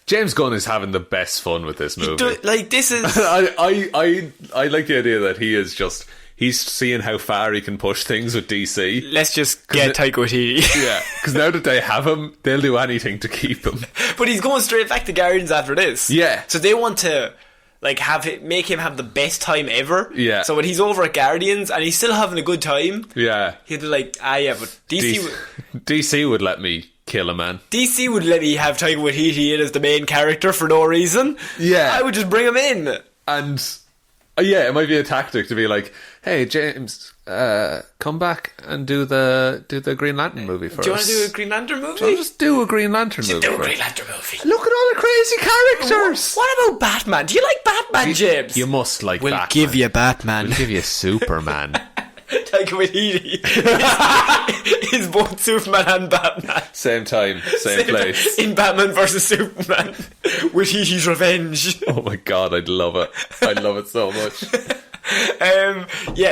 James Gunn is having the best fun with this movie. This is... I like the idea that he's seeing how far he can push things with DC. Let's just get Taika Waititi. Yeah, because now that they have him, they'll do anything to keep him. But he's going straight back to Guardians after this. Yeah. So they want to... like make him have the best time ever. Yeah. So when he's over at Guardians and he's still having a good time, yeah, he'd be like, but DC would let me kill a man. DC would let me have Taika Waititi in as the main character for no reason. Yeah, I would just bring him in. And it might be a tactic to be like, hey James, come back and do the Green Lantern movie for us. Do you want to do a Green Lantern movie? Just do a Green Lantern movie. Do a Green Lantern movie. Look at all the crazy characters. What about Batman? Do you like Batman, James? You must like Batman. Batman. We'll give you Batman. We'll give you Superman. Taika Waititi is both Superman and Batman. Same time, same place. In Batman vs Superman. Waititi's Revenge. Oh my god, I'd love it. I'd love it so much.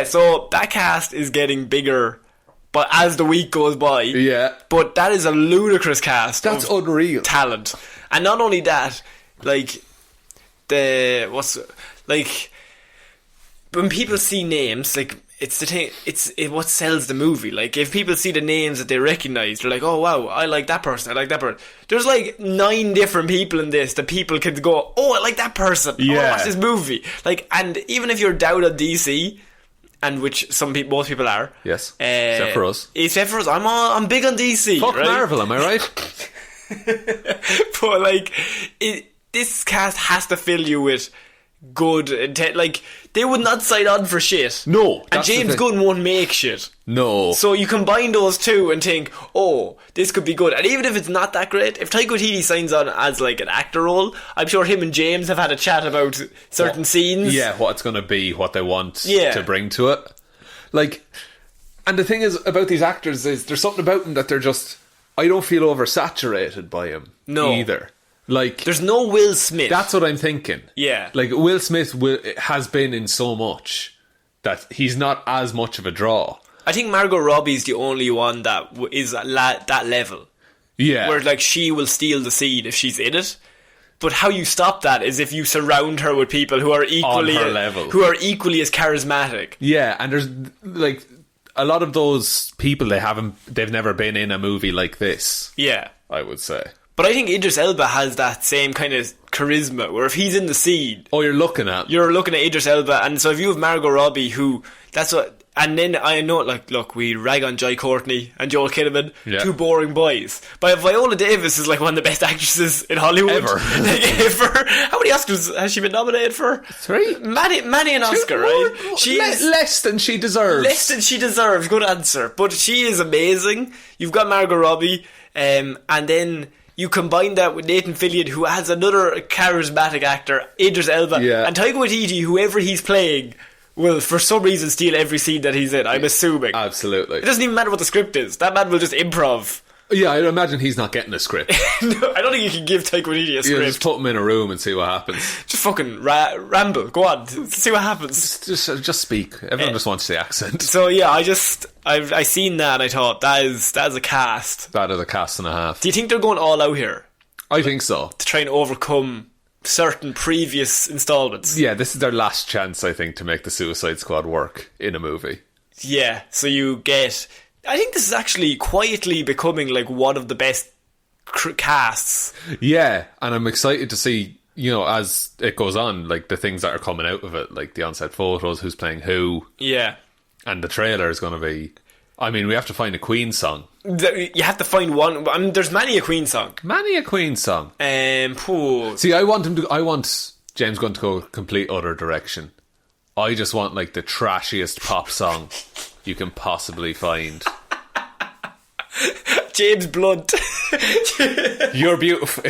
So that cast is getting bigger, but as the week goes by. Yeah. But that is a ludicrous cast. That's unreal talent. And not only that, when people see names, it's the thing. It's what sells the movie. Like, if people see the names that they recognise, they're like, "Oh wow, I like that person. I like that person." There's 9 different people in this that people can go, "Oh, I like that person. Yeah. I want to watch this movie." And even if you're down on DC, and which most people are, yes, except for us. I'm big on DC. Fuck right? Marvel, am I right? But this cast has to fill you with good intent. They would not sign on for shit. No. And James Gunn won't make shit. No. So you combine those two and think, oh, this could be good. And even if it's not that great, if Taika Waititi signs on as an actor role, I'm sure him and James have had a chat about certain scenes. Yeah, what it's going to be, what they want to bring to it. And the thing is about these actors is there's something about them that they're just... I don't feel oversaturated by him either. There's no Will Smith. That's what I'm thinking. Yeah. Will Smith has been in so much that he's not as much of a draw. I think Margot Robbie's the only one that is at that level. Yeah. Where she will steal the scene if she's in it. But how you stop that is if you surround her with people who are equally on her level, who are equally as charismatic. Yeah, and there's a lot of those people they've never been in a movie like this. Yeah, I would say. But I think Idris Elba has that same kind of charisma, where if he's in the scene... Oh, you're looking at Idris Elba, and so if you have Margot Robbie, and then I know, look, we rag on Jai Courtney and Joel Kinnaman, two boring boys. But Viola Davis is one of the best actresses in Hollywood. Ever. Ever. How many Oscars has she been nominated for? 3. Many an Oscar, right? She's less than she deserves. Less than she deserves, good answer. But she is amazing. You've got Margot Robbie, and then... you combine that with Nathan Fillion, who has another charismatic actor, Idris Elba, and Taika Waititi, whoever he's playing, will for some reason steal every scene that he's in, I'm assuming. Absolutely. It doesn't even matter what the script is. That man will just improv. Yeah, I imagine he's not getting a script. No, I don't think you can give Taika Waititi a script. Just put him in a room and see what happens. Just fucking ramble. Go on. See what happens. Just speak. Everyone just wants the accent. So yeah, I seen that and I thought, that is a cast. That is a cast and a half. Do you think they're going all out here? I think so. To try and overcome certain previous installments. Yeah, this is their last chance, I think, to make the Suicide Squad work in a movie. and I'm excited to see, as it goes on, the things that are coming out of it, the on-set photos, who's playing who. Yeah. And the trailer is going to be... I mean, we have to find a Queen song. You have to find one. I mean, there's many a Queen song. See, I want James Gunn to go complete other direction. I just want the trashiest pop song you can possibly find. James Blunt. You're beautiful.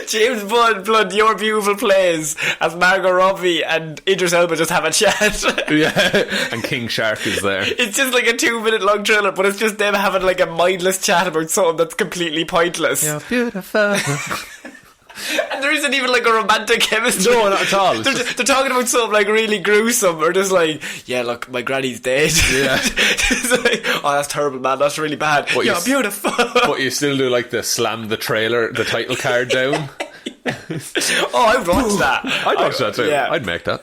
James Blood, Your Beautiful plays as Margot Robbie and Idris Elba just have a chat. Yeah, and King Shark is there. It's just like a 2-minute long trailer, but it's just them having like a mindless chat about something that's completely pointless. You're beautiful. And there isn't even like a romantic chemistry. No, not at all. They're talking about something like really gruesome, or just like, yeah, look, my granny's dead. Yeah. It's like, oh, that's terrible, man. That's really bad. But You're beautiful. But you still do like the slam the title card down. Oh, I'd watch that. I'd watch that too. Yeah. I'd make that.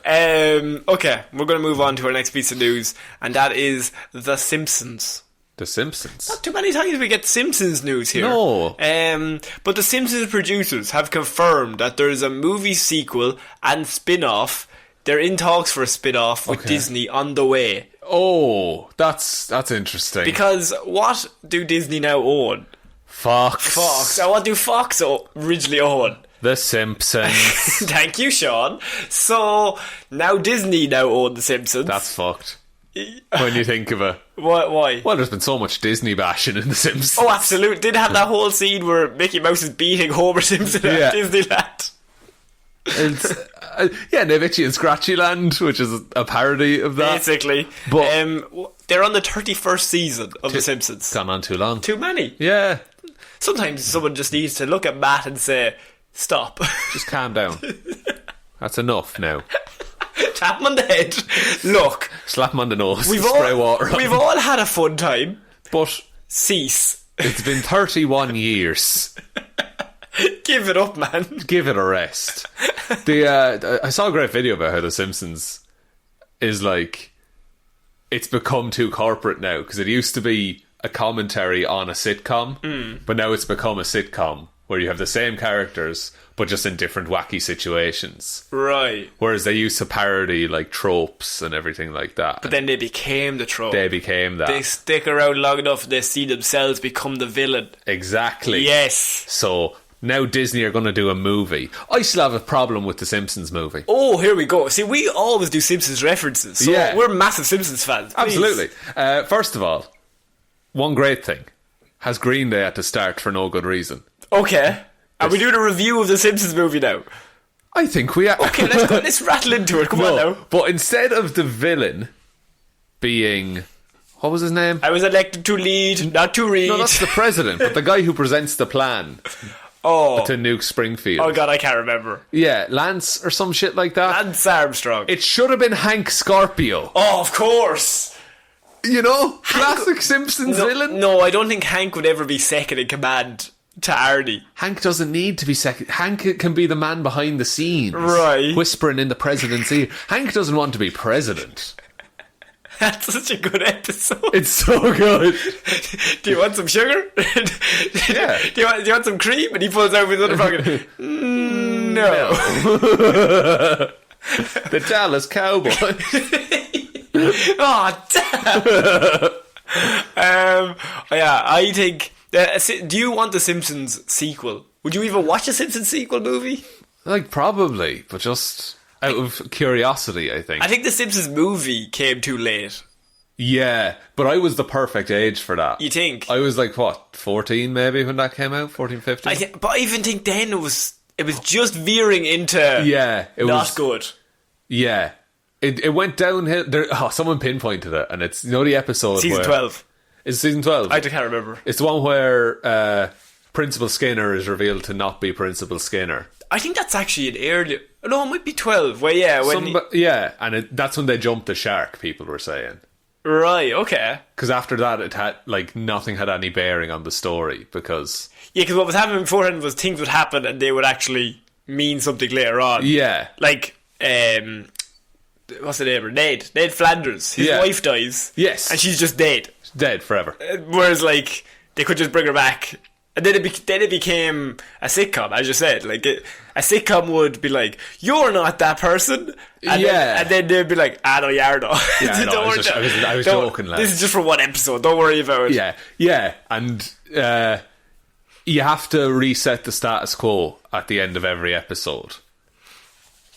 Okay, we're going to move on to our next piece of news, and that is The Simpsons. The Simpsons. Not too many times we get Simpsons news here. No. But the Simpsons producers have confirmed that there is a movie sequel and spin-off. They're in talks for a spin-off with Disney on the way. Oh, that's interesting. Because what do Disney now own? Fox. Now, what do Fox originally own? The Simpsons. Thank you, Sean. So now Disney now own The Simpsons. That's fucked. When you think of it. Why? Well, there's been so much Disney bashing in The Simpsons. Oh, absolutely. Did have that whole scene where Mickey Mouse is beating Homer Simpson at Disneyland. It's, they've Itchy and Scratchy Land, which is a parody of that. Basically. But they're on the 31st season of The Simpsons. It's gone on too long. Too many. Yeah. Sometimes someone just needs to look at Matt and say, stop. Just calm down. That's enough now. Tap him on the head. Look. Slap him on the nose. Spray water on. We've all had a fun time. But cease. It's been 31 years. Give it up, man. Give it a rest. I saw a great video about how The Simpsons is like, it's become too corporate now, because it used to be a commentary on a sitcom, but now it's become a sitcom where you have the same characters but just in different wacky situations. Right. Whereas they used to parody like tropes and everything like that. But then they became the trope. They became that. They stick around long enough, they see themselves become the villain. Exactly. Yes. So now Disney are going to do a movie. I still have a problem with the Simpsons movie. Oh, here we go. See, we always do Simpsons references, so we're massive Simpsons fans. Please. Absolutely. First of all, one great thing. Has Green Day at the start for no good reason. Okay. Are we doing a review of the Simpsons movie now? I think we are. Okay, let's go. Let's rattle into it. Come on now. But instead of the villain being... What was his name? I was elected to lead, not to read. No, that's the president, but the guy who presents the plan. Oh. To nuke Springfield. Oh, God, I can't remember. Yeah, Lance or some shit like that. Lance Armstrong. It should have been Hank Scorpio. Oh, of course. You know? Classic Simpsons villain. No, I don't think Hank would ever be second in command to Arnie. Hank doesn't need to be second. Hank can be the man behind the scenes. Right. Whispering in the president's ear. Hank doesn't want to be president. That's such a good episode. It's so good. Do you want some sugar? Yeah. Do you want some cream? And he pulls out his other pocket. No. The Dallas Cowboys. Oh, damn. Yeah, I think... do you want the Simpsons sequel? Would you even watch a Simpsons sequel movie? Like, probably, but just out of curiosity, I think. I think the Simpsons movie came too late. Yeah, but I was the perfect age for that. You think? I was like, what, 14 maybe when that came out? 14, 15? But I even think then it was just veering into it not was good. Yeah. It went downhill. Someone pinpointed it, and it's, you know, the episode Season 12. Is it season 12? I can't remember. It's the one where Principal Skinner is revealed to not be Principal Skinner. I think that's actually an earlier... No, it might be 12. Well, yeah. And that's when they jumped the shark, people were saying. Right, okay. Because after that, it had, like, nothing had any bearing on the story, because... Yeah, because what was happening beforehand was things would happen and they would actually mean something later on. Yeah. Like, what's the name? Ned Flanders. His wife dies. Yes. And she's just dead. Dead forever. Whereas, like, they could just bring her back. And then it became a sitcom, as you said. Like, a sitcom would be like, you're not that person. And then they'd be like, no, you're not. Yeah, no, I was joking, lad. This is just for one episode. Don't worry about it. Yeah. And you have to reset the status quo at the end of every episode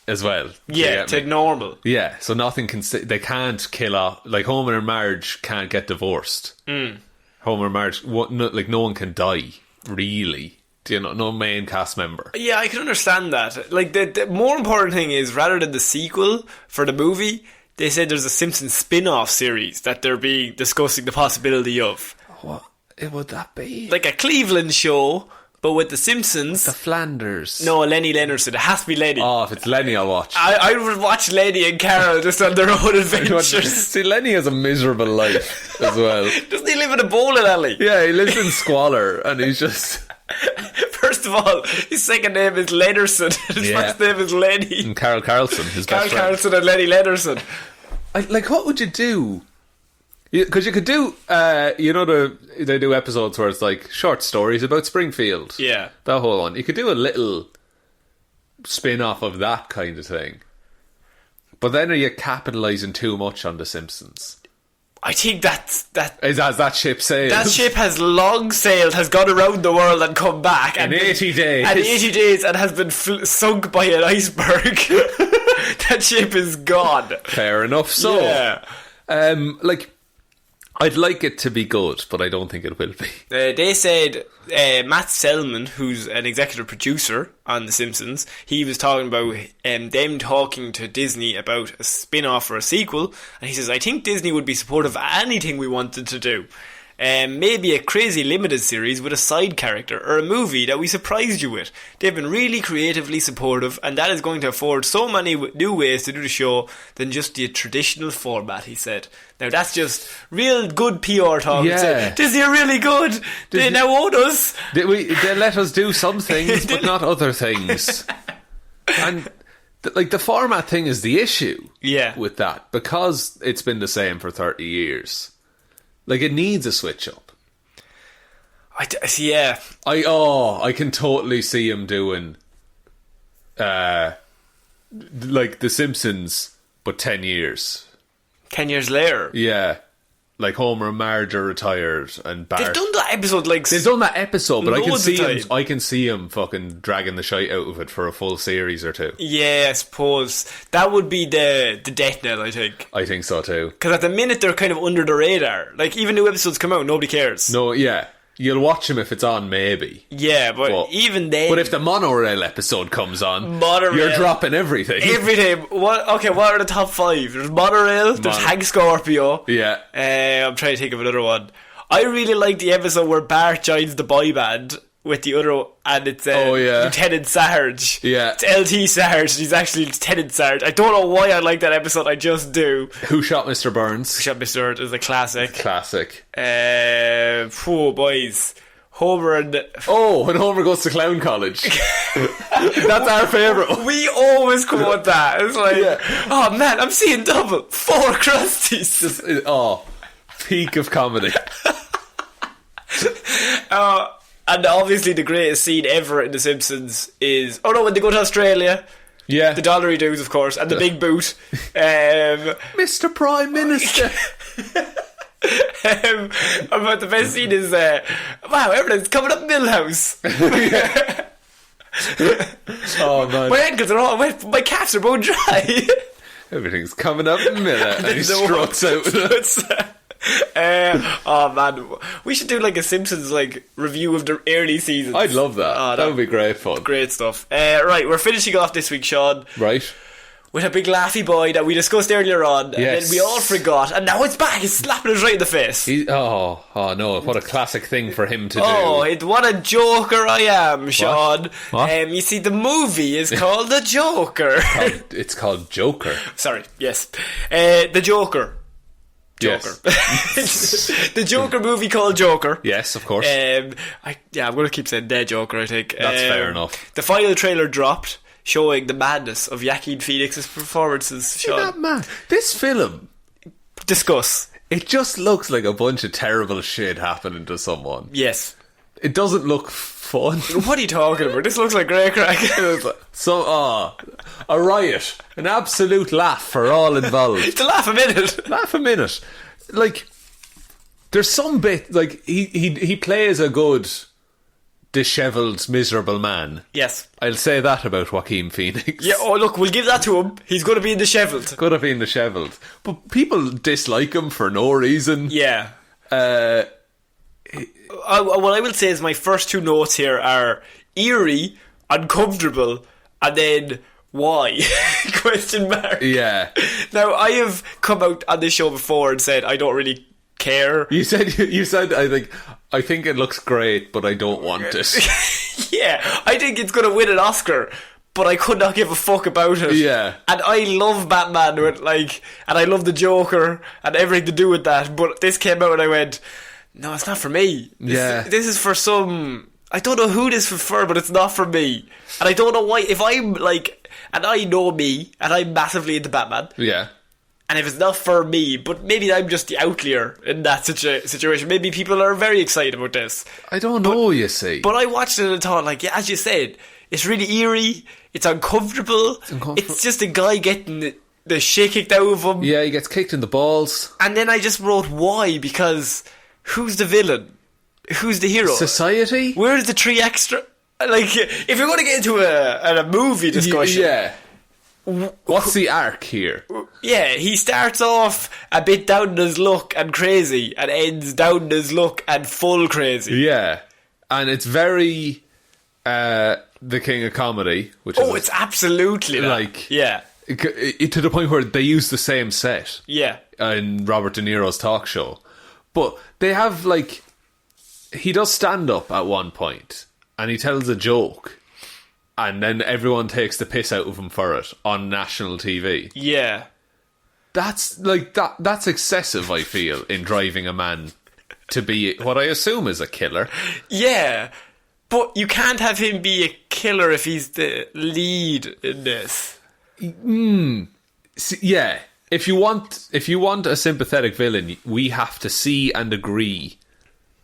as well. Yeah, to normal. Yeah, so nothing can... They can't kill off... Like, Homer and Marge can't get divorced. Homer and Marge... no one can die, really. no main cast member. Yeah, I can understand that. Like, the more important thing is, rather than the sequel for the movie, they said there's a Simpsons spin-off series that they're discussing the possibility of. What would that be? Like a Cleveland show, but with the Simpsons. The Flanders. No, Lenny Leonardson. It has to be Lenny. Oh, if it's Lenny, I'll watch. I would watch Lenny and Carol just on their own adventures. See, Lenny has a miserable life as well. Doesn't he live in a bowling alley? Yeah, he lives in squalor, and he's just... First of all, his second name is Leonardson. His first name is Lenny. And Carol Carlson, his best friend. Carol Carlson and Lenny Leonardson. Like, what would you do? Because you could do, they do episodes where it's like short stories about Springfield. Yeah. That whole one. You could do a little spin-off of that kind of thing. But then are you capitalising too much on The Simpsons? I think that that ship sailed. That ship has long sailed, has gone around the world and come back. In 80 days. And 80 days and has been sunk by an iceberg. That ship is gone. Fair enough, so. Yeah. I'd like it to be good, but I don't think it will be. They said Matt Selman, who's an executive producer on The Simpsons, he was talking about them talking to Disney about a spin-off or a sequel, and he says, I think Disney would be supportive of anything we wanted to do. Maybe a crazy limited series with a side character, or a movie that we surprised you with. They've been really creatively supportive, and that is going to afford so many new ways to do the show than just the traditional format, he said. Now that's just real good PR talk. Yeah. Disney are really good. They now own us. They let us do some things, but not other things. And the format thing is the issue. Yeah. With that, because it's been the same for 30 years. Like, it needs a switch up. Yeah. I can totally see him doing like The Simpsons, but 10 years. 10 years later. Yeah. Like Homer and Marge are retired and Bart. They've done that episode They've done that episode, but I can see him fucking dragging the shite out of it for a full series or two. Yeah, I suppose. That would be the death knell, I think. I think so too. Because at the minute they're kind of under the radar. Like, even new episodes come out, nobody cares. No, yeah. You'll watch them if it's on, maybe. Yeah, but even then... But if the monorail episode comes on, Monorail, you're dropping everything. Everything. What are the top 5? There's Monorail, there's Hank Scorpio. Yeah. I'm trying to think of another one. I really like the episode where Bart joins the boy band with the other... And it's Lieutenant Sarge. Yeah. It's LT Sarge, and he's actually Lieutenant Sarge. I don't know why I like that episode, I just do. Who Shot Mr. Burns? Who Shot Mr. Burns is a classic. Classic. Boys. Homer and... when Homer goes to clown college. That's our favourite. We always quote that. It's like, oh man, I'm seeing double. 4 Krusties. Peak of comedy. And obviously the greatest scene ever in The Simpsons is... when they go to Australia. Yeah. The dollary dudes, of course, and the big boot. Mr. Prime Minister. But the best scene is wow, everything's coming up Millhouse. Oh man, my ankles are all wet, my calves are bone dry. Everything's coming up Miller, and he struts out with it. Oh man, we should do like a Simpsons like review of the early seasons. I'd love that. That would be great fun. Great stuff. Right, we're finishing off this week, Sean. Right. With a big laughy boy that we discussed earlier on, and then we all forgot, and now it's back. It's slapping us right in the face. No! What a classic thing for him to do. What a joker I am, Sean. What? You see, the movie is called The Joker. It's called Joker. Sorry, yes, The Joker. Yes. The Joker movie called Joker. Yes, of course. I'm going to keep saying The Joker. I think that's fair enough. The final trailer dropped, showing the madness of Joaquin Phoenix's performances. Sean, that mad? This film. Discuss. It just looks like a bunch of terrible shit happening to someone. Yes. It doesn't look fun. What are you talking about? This looks like great crack. So, a riot. An absolute laugh for all involved. It's a laugh a minute. Laugh a minute. Like, there's some bit, like, he plays a good... dishevelled, miserable man. Yes. I'll say that about Joaquin Phoenix. Yeah, look, we'll give that to him. He's going to be dishevelled. Could have been dishevelled. But people dislike him for no reason. Yeah. what I will say is my first two notes here are eerie, uncomfortable, and then why? Question mark. Yeah. Now, I have come out on this show before and said I don't really care. You said I think it looks great, but I don't want it. Yeah, I think it's going to win an Oscar, but I could not give a fuck about it. Yeah. And I love Batman and I love the Joker and everything to do with that, but this came out and I went, no, it's not for me. This is for some... I don't know who this is for, but it's not for me. And I don't know why. If I'm like... And I know me, and I'm massively into Batman. Yeah. And if it's not for me, but maybe I'm just the outlier in that situation. Maybe people are very excited about this. I don't know, you see. But I watched it and thought, like, yeah, as you said, it's really eerie. It's uncomfortable. It's just a guy getting the shit kicked out of him. Yeah, he gets kicked in the balls. And then I just wrote why, because who's the villain? Who's the hero? Society? Where's the three extra... Like, if you're going to get into a movie discussion... Yeah. What's the arc here? Yeah, he starts off a bit down on his luck and crazy, and ends down on his luck and full crazy. Yeah. And it's very the King of Comedy, which is... it's absolutely that. Like... Yeah. To the point where they use the same set. Yeah. In Robert De Niro's talk show. But they have, like... He does stand up at one point, and he tells a joke, and then everyone takes the piss out of him for it on national TV. Yeah. That's like that's excessive, I feel, in driving a man to be what I assume is a killer. Yeah. But you can't have him be a killer if he's the lead in this. Yeah. If you want a sympathetic villain, we have to see and agree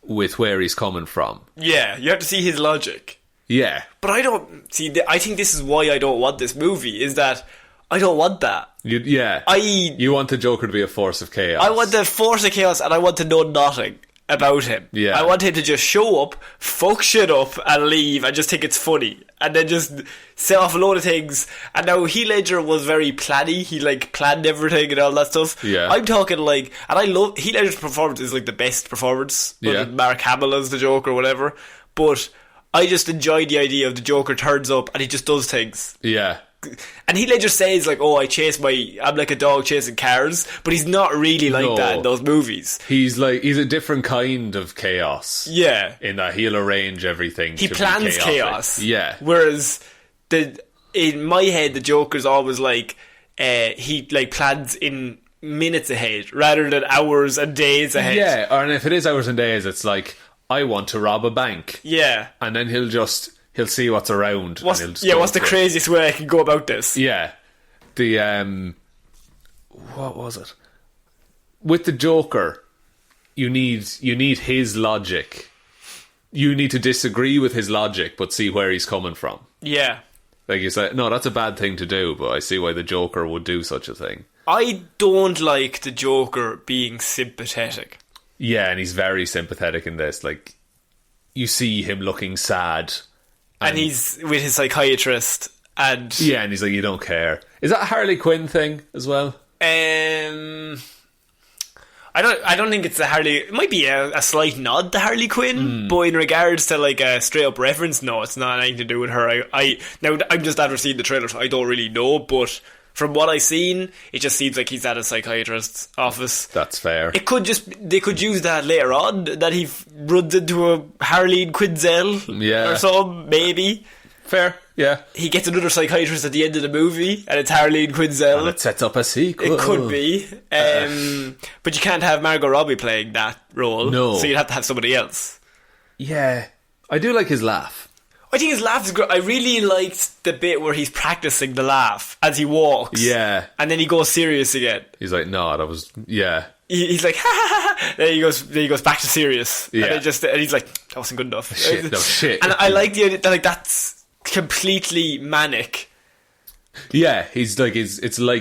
with where he's coming from. Yeah, you have to see his logic. Yeah. But I don't... See, I think this is why I don't want this movie, is that I don't want that. You want the Joker to be a force of chaos. I want the force of chaos, and I want to know nothing about him. Yeah. I want him to just show up, fuck shit up, and leave, and just think it's funny. And then just set off a load of things. And now, Heath Ledger was very planny. He, like, planned everything and all that stuff. Yeah. I'm talking, like... And I love... Heath Ledger's performance is, like, the best performance. Yeah. Mark Hamill as the Joker or whatever. But I just enjoy the idea of the Joker turns up and he just does things. Yeah. And Heath Ledger says, like, oh, I'm like a dog chasing cars, but he's not really like that in those movies. He's a different kind of chaos. Yeah. In that he'll arrange everything. He plans chaos. Yeah. Whereas in my head, the Joker's always like, he like plans in minutes ahead rather than hours and days ahead. Yeah, and if it is hours and days, it's like, I want to rob a bank. Yeah. And then he'll see what's around. What's the craziest way I can go about this? Yeah. What was it? With the Joker, you need his logic. You need to disagree with his logic, but see where he's coming from. Yeah. Like you say, no, that's a bad thing to do, but I see why the Joker would do such a thing. I don't like the Joker being sympathetic. Yeah, and he's very sympathetic in this. Like, you see him looking sad. And he's with his psychiatrist, and... Yeah, and he's like, you don't care. Is that a Harley Quinn thing as well? I don't think it's a Harley... It might be a slight nod to Harley Quinn, but in regards to, like, a straight-up reference, no, it's not anything to do with her. Now, I'm just after seeing the trailer, so I don't really know, but... From what I've seen, it just seems like he's at a psychiatrist's office. That's fair. They could use that later on, that he runs into a Harleen Quinzel or something, maybe. Fair, yeah. He gets another psychiatrist at the end of the movie, and it's Harleen Quinzel. And it sets up a sequel. It could be. But you can't have Margot Robbie playing that role. No. So you'd have to have somebody else. Yeah. I do like his laugh. I think his laugh is great. I really liked the bit where he's practicing the laugh as he walks. Yeah. And then he goes serious again. He's like, no, that was... Yeah. He's like, ha ha ha. Then he goes back to serious. Yeah. And he's like, that wasn't good enough. Shit. And I like the idea that, like, that's completely manic. Yeah, it's like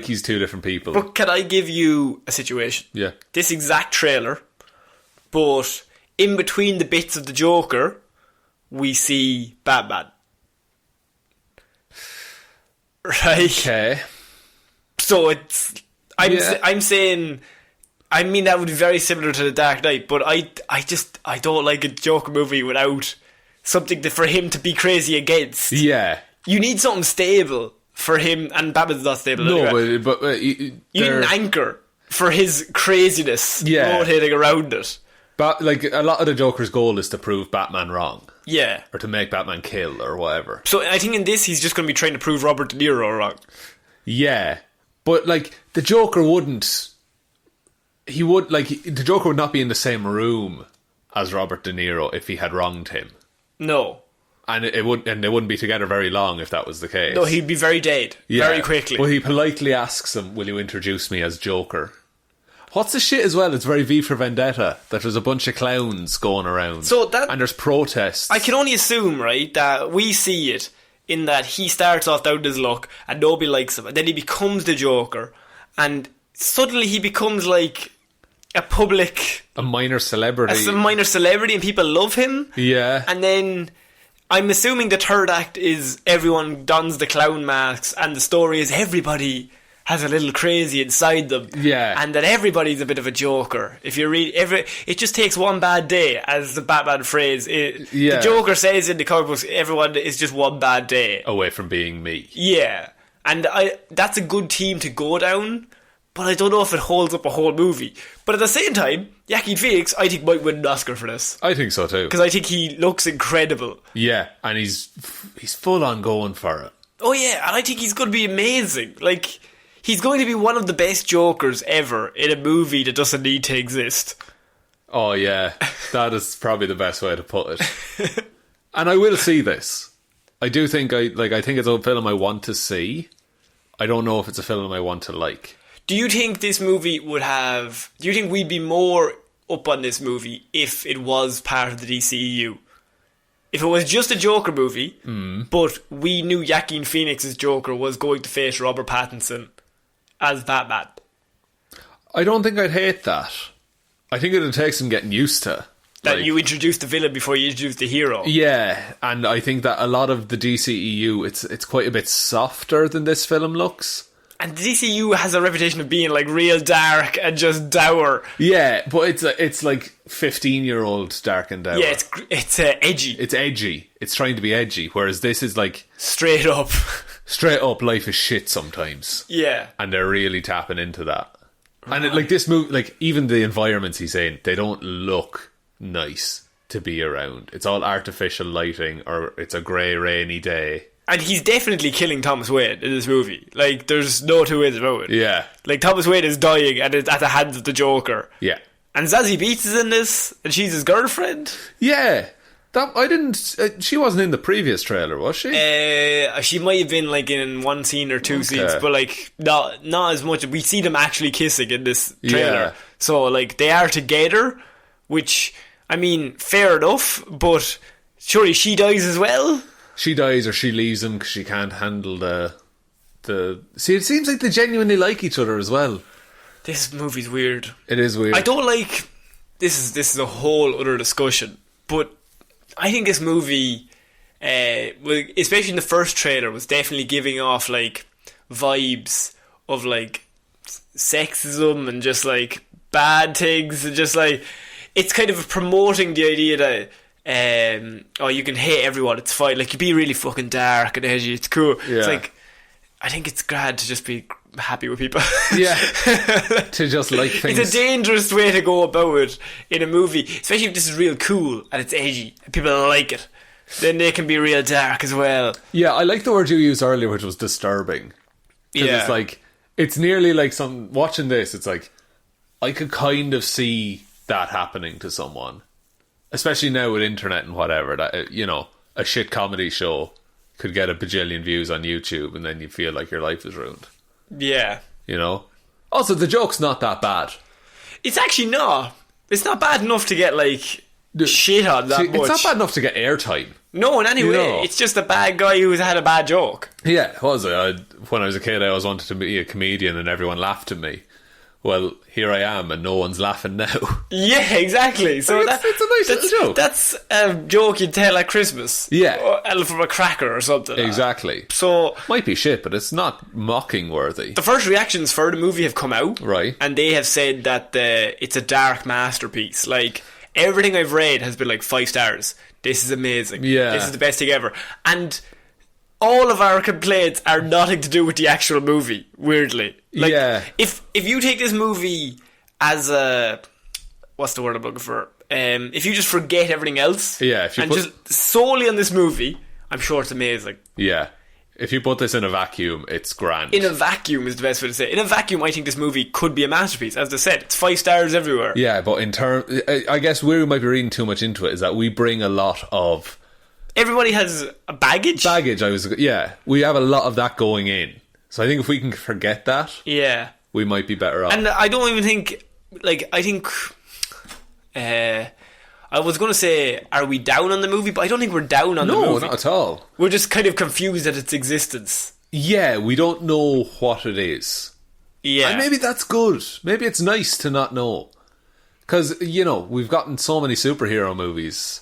he's two different people. But can I give you a situation? Yeah. This exact trailer, but in between the bits of the Joker, we see Batman. Right? Okay. So it's... I'm saying I mean, that would be very similar to The Dark Knight, but I don't like a Joker movie without something for him to be crazy against. Yeah. You need something stable for him, and Batman's not stable anyway. But you need an anchor for his craziness rotating around it. But like a lot of the Joker's goal is to prove Batman wrong. Yeah. Or to make Batman kill or whatever. So I think in this he's just going to be trying to prove Robert De Niro wrong. Yeah. But like the Joker wouldn't... the Joker would not be in the same room as Robert De Niro if he had wronged him. No. And they wouldn't be together very long if that was the case. No, he'd be very dead very quickly. Well, he politely asks him, "Will you introduce me as Joker?" What's the shit as well? It's very V for Vendetta that there's a bunch of clowns going around. And there's protests. I can only assume, right, that we see it in that he starts off down his luck and nobody likes him, and then he becomes the Joker, and suddenly he becomes like a minor celebrity. A minor celebrity, and people love him. Yeah. And then I'm assuming the third act is everyone dons the clown masks, and the story is everybody has a little crazy inside them. Yeah. And that everybody's a bit of a Joker. If you read it just takes one bad day, as the Batman phrase. The Joker says in the comic books, everyone is just one bad day away from being me. Yeah. And that's a good team to go down, but I don't know if it holds up a whole movie. But at the same time, Joaquin Phoenix, I think, might win an Oscar for this. I think so too. Because I think he looks incredible. Yeah, and he's full on going for it. Oh yeah, and I think he's going to be amazing. Like, he's going to be one of the best Jokers ever in a movie that doesn't need to exist. Oh yeah, that is probably the best way to put it. And I will see this. I do think I think it's a film I want to see. I don't know if it's a film I want to like. Do you think this movie would have... Do you think we'd be more up on this movie if it was part of the DCEU? If it was just a Joker movie, but we knew Joaquin Phoenix's Joker was going to face Robert Pattinson as Batman? I don't think I'd hate that. I think it'd take some getting used to. That you introduce the villain before you introduce the hero. Yeah, and I think that a lot of the DCEU, it's quite a bit softer than this film looks. And the DCU has a reputation of being like real dark and just dour. Yeah, but it's like 15-year-old dark and dour. Yeah, it's edgy. It's edgy. It's trying to be edgy, whereas this is like straight up. Straight up, life is shit sometimes. Yeah, and they're really tapping into that. Right. And like this movie, like even the environments he's in, they don't look nice to be around. It's all artificial lighting, or it's a grey, rainy day. And he's definitely killing Thomas Wayne in this movie. Like, there's no two ways about it. Yeah. Like, Thomas Wayne is dying and it's at the hands of the Joker. Yeah. And Zazie Beetz is in this, and she's his girlfriend. Yeah. She wasn't in the previous trailer, was she? She might have been, like, in one scene or two scenes, but, like, not as much. We see them actually kissing in this trailer. Yeah. So, like, they are together, which, I mean, fair enough, but surely she dies as well? She dies or she leaves him because she can't handle the... See, it seems like they genuinely like each other as well. This movie's weird. It is weird. I don't like... This is a whole other discussion, but I think this movie, especially in the first trailer, was definitely giving off, like, vibes of, like, sexism and just, like, bad things, and just, like... It's kind of promoting the idea that... you can hate everyone, it's fine. Like, you be really fucking dark and edgy, it's cool. Yeah. It's like, I think it's grand to just be happy with people. Yeah. To just like things. It's a dangerous way to go about it in a movie, especially if this is real cool and it's edgy and people like it. Then they can be real dark as well. Yeah, I like the word you used earlier, which was disturbing. Yeah. It's like, it's nearly like watching this, it's like, I could kind of see that happening to someone. Especially now with internet and whatever, that, you know, a shit comedy show could get a bajillion views on YouTube and then you feel like your life is ruined. Yeah. You know? Also, the joke's not that bad. It's actually not. It's not bad enough to get, like, shit on that much. It's not bad enough to get airtime. No, in any way. No. It's just a bad guy who's had a bad joke. Yeah, it was. When I was a kid, I always wanted to be a comedian and everyone laughed at me. well, here I am and no one's laughing now. Yeah, exactly. So it's a nice little joke. That's a joke you'd tell at Christmas. Yeah. Or from a cracker or something. Exactly. So might be shit, but it's not mocking worthy. the first reactions for the movie have come out. Right. And they have said that it's a dark masterpiece. Like, everything I've read has been like 5 stars. This is amazing. Yeah. This is the best thing ever. And all of our complaints are nothing to do with the actual movie, weirdly. Like, yeah. If you take this movie as a... What's the word I'm looking for? If you just forget everything else... Yeah, if you and put... just solely on this movie, I'm sure it's amazing. Yeah. If you put this in a vacuum, it's grand. In a vacuum is the best way to say it. In a vacuum, I think this movie could be a masterpiece. As I said, it's 5 stars everywhere. Yeah, but in terms... I guess where we might be reading too much into it is that we bring a lot of... Everybody has a baggage? Yeah, we have a lot of that going in. So I think if we can forget that... Yeah. We might be better off. And I don't even think... Like, I think... I was going to say, are we down on the movie? But I don't think we're down on the movie. No, not at all. We're just kind of confused at its existence. Yeah, we don't know what it is. Yeah. And maybe that's good. Maybe it's nice to not know. Because, you know, we've gotten so many superhero movies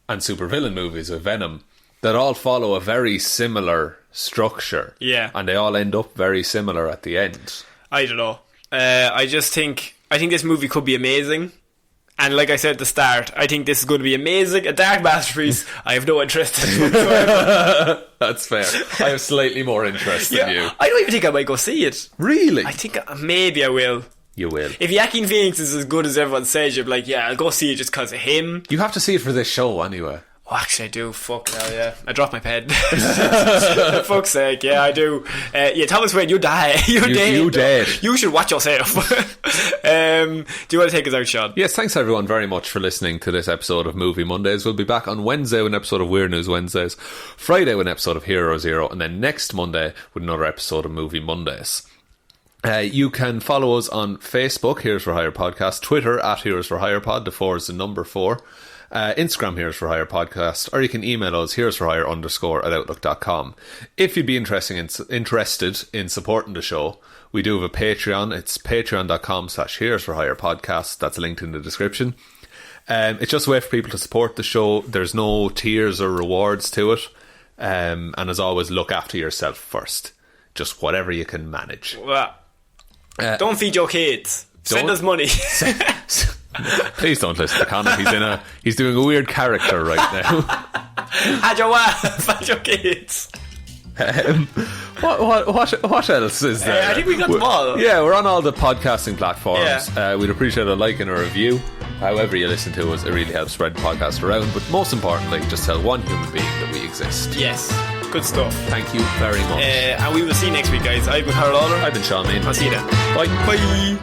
and supervillain movies with Venom that all follow a very similar structure. Yeah. And they all end up very similar at the end. I don't know. I think this movie could be amazing. And like I said at the start, I think this is going to be amazing. A dark masterpiece. I have no interest in it whatsoever. That's fair. I have slightly more interest than you. I don't even think I might go see it. Really? I think maybe I will. You will. If Joaquin Phoenix is as good as everyone says, you're like, yeah, I'll go see it just because of him. You have to see it for this show anyway. Oh, actually, I do. Fuck hell, yeah. I dropped my pen. For fuck's sake, yeah, I do. Yeah, Thomas Wayne, you die. You're dead. You dead. You should watch yourself. Do you want to take us out, Sean? Yes, thanks everyone very much for listening to this episode of Movie Mondays. We'll be back on Wednesday with an episode of Weird News Wednesdays, Friday with an episode of Hero Zero, and then next Monday with another episode of Movie Mondays. You can follow us on Facebook, Heroes for Hire Podcast, Twitter at Heroes for Hire Pod, the 4 is the number 4. Instagram Heroes for Hire Podcast, or you can email us heroesforhire_@outlook.com. If you'd be interested in supporting the show, we do have a Patreon. It's patreon.com/Heroes for Hire Podcast. That's linked in the description. It's just a way for people to support the show. There's no tiers or rewards to it, and as always, look after yourself first. Just whatever you can manage. Well, don't feed your kids. Send us money. Please don't listen to Connor. He's doing a weird character right now. Had your wife, had your kids. What else is there? I think we got them all. Yeah, we're on all the podcasting platforms. Yeah. We'd appreciate a like and a review. However you listen to us, it really helps spread the podcast around. But most importantly, just tell one human being that we exist. Yes, good stuff. Thank you very much. And we will see you next week, guys. I've been Harold Lawler. I've been Sean Mean. I'll see you then. Bye. Bye.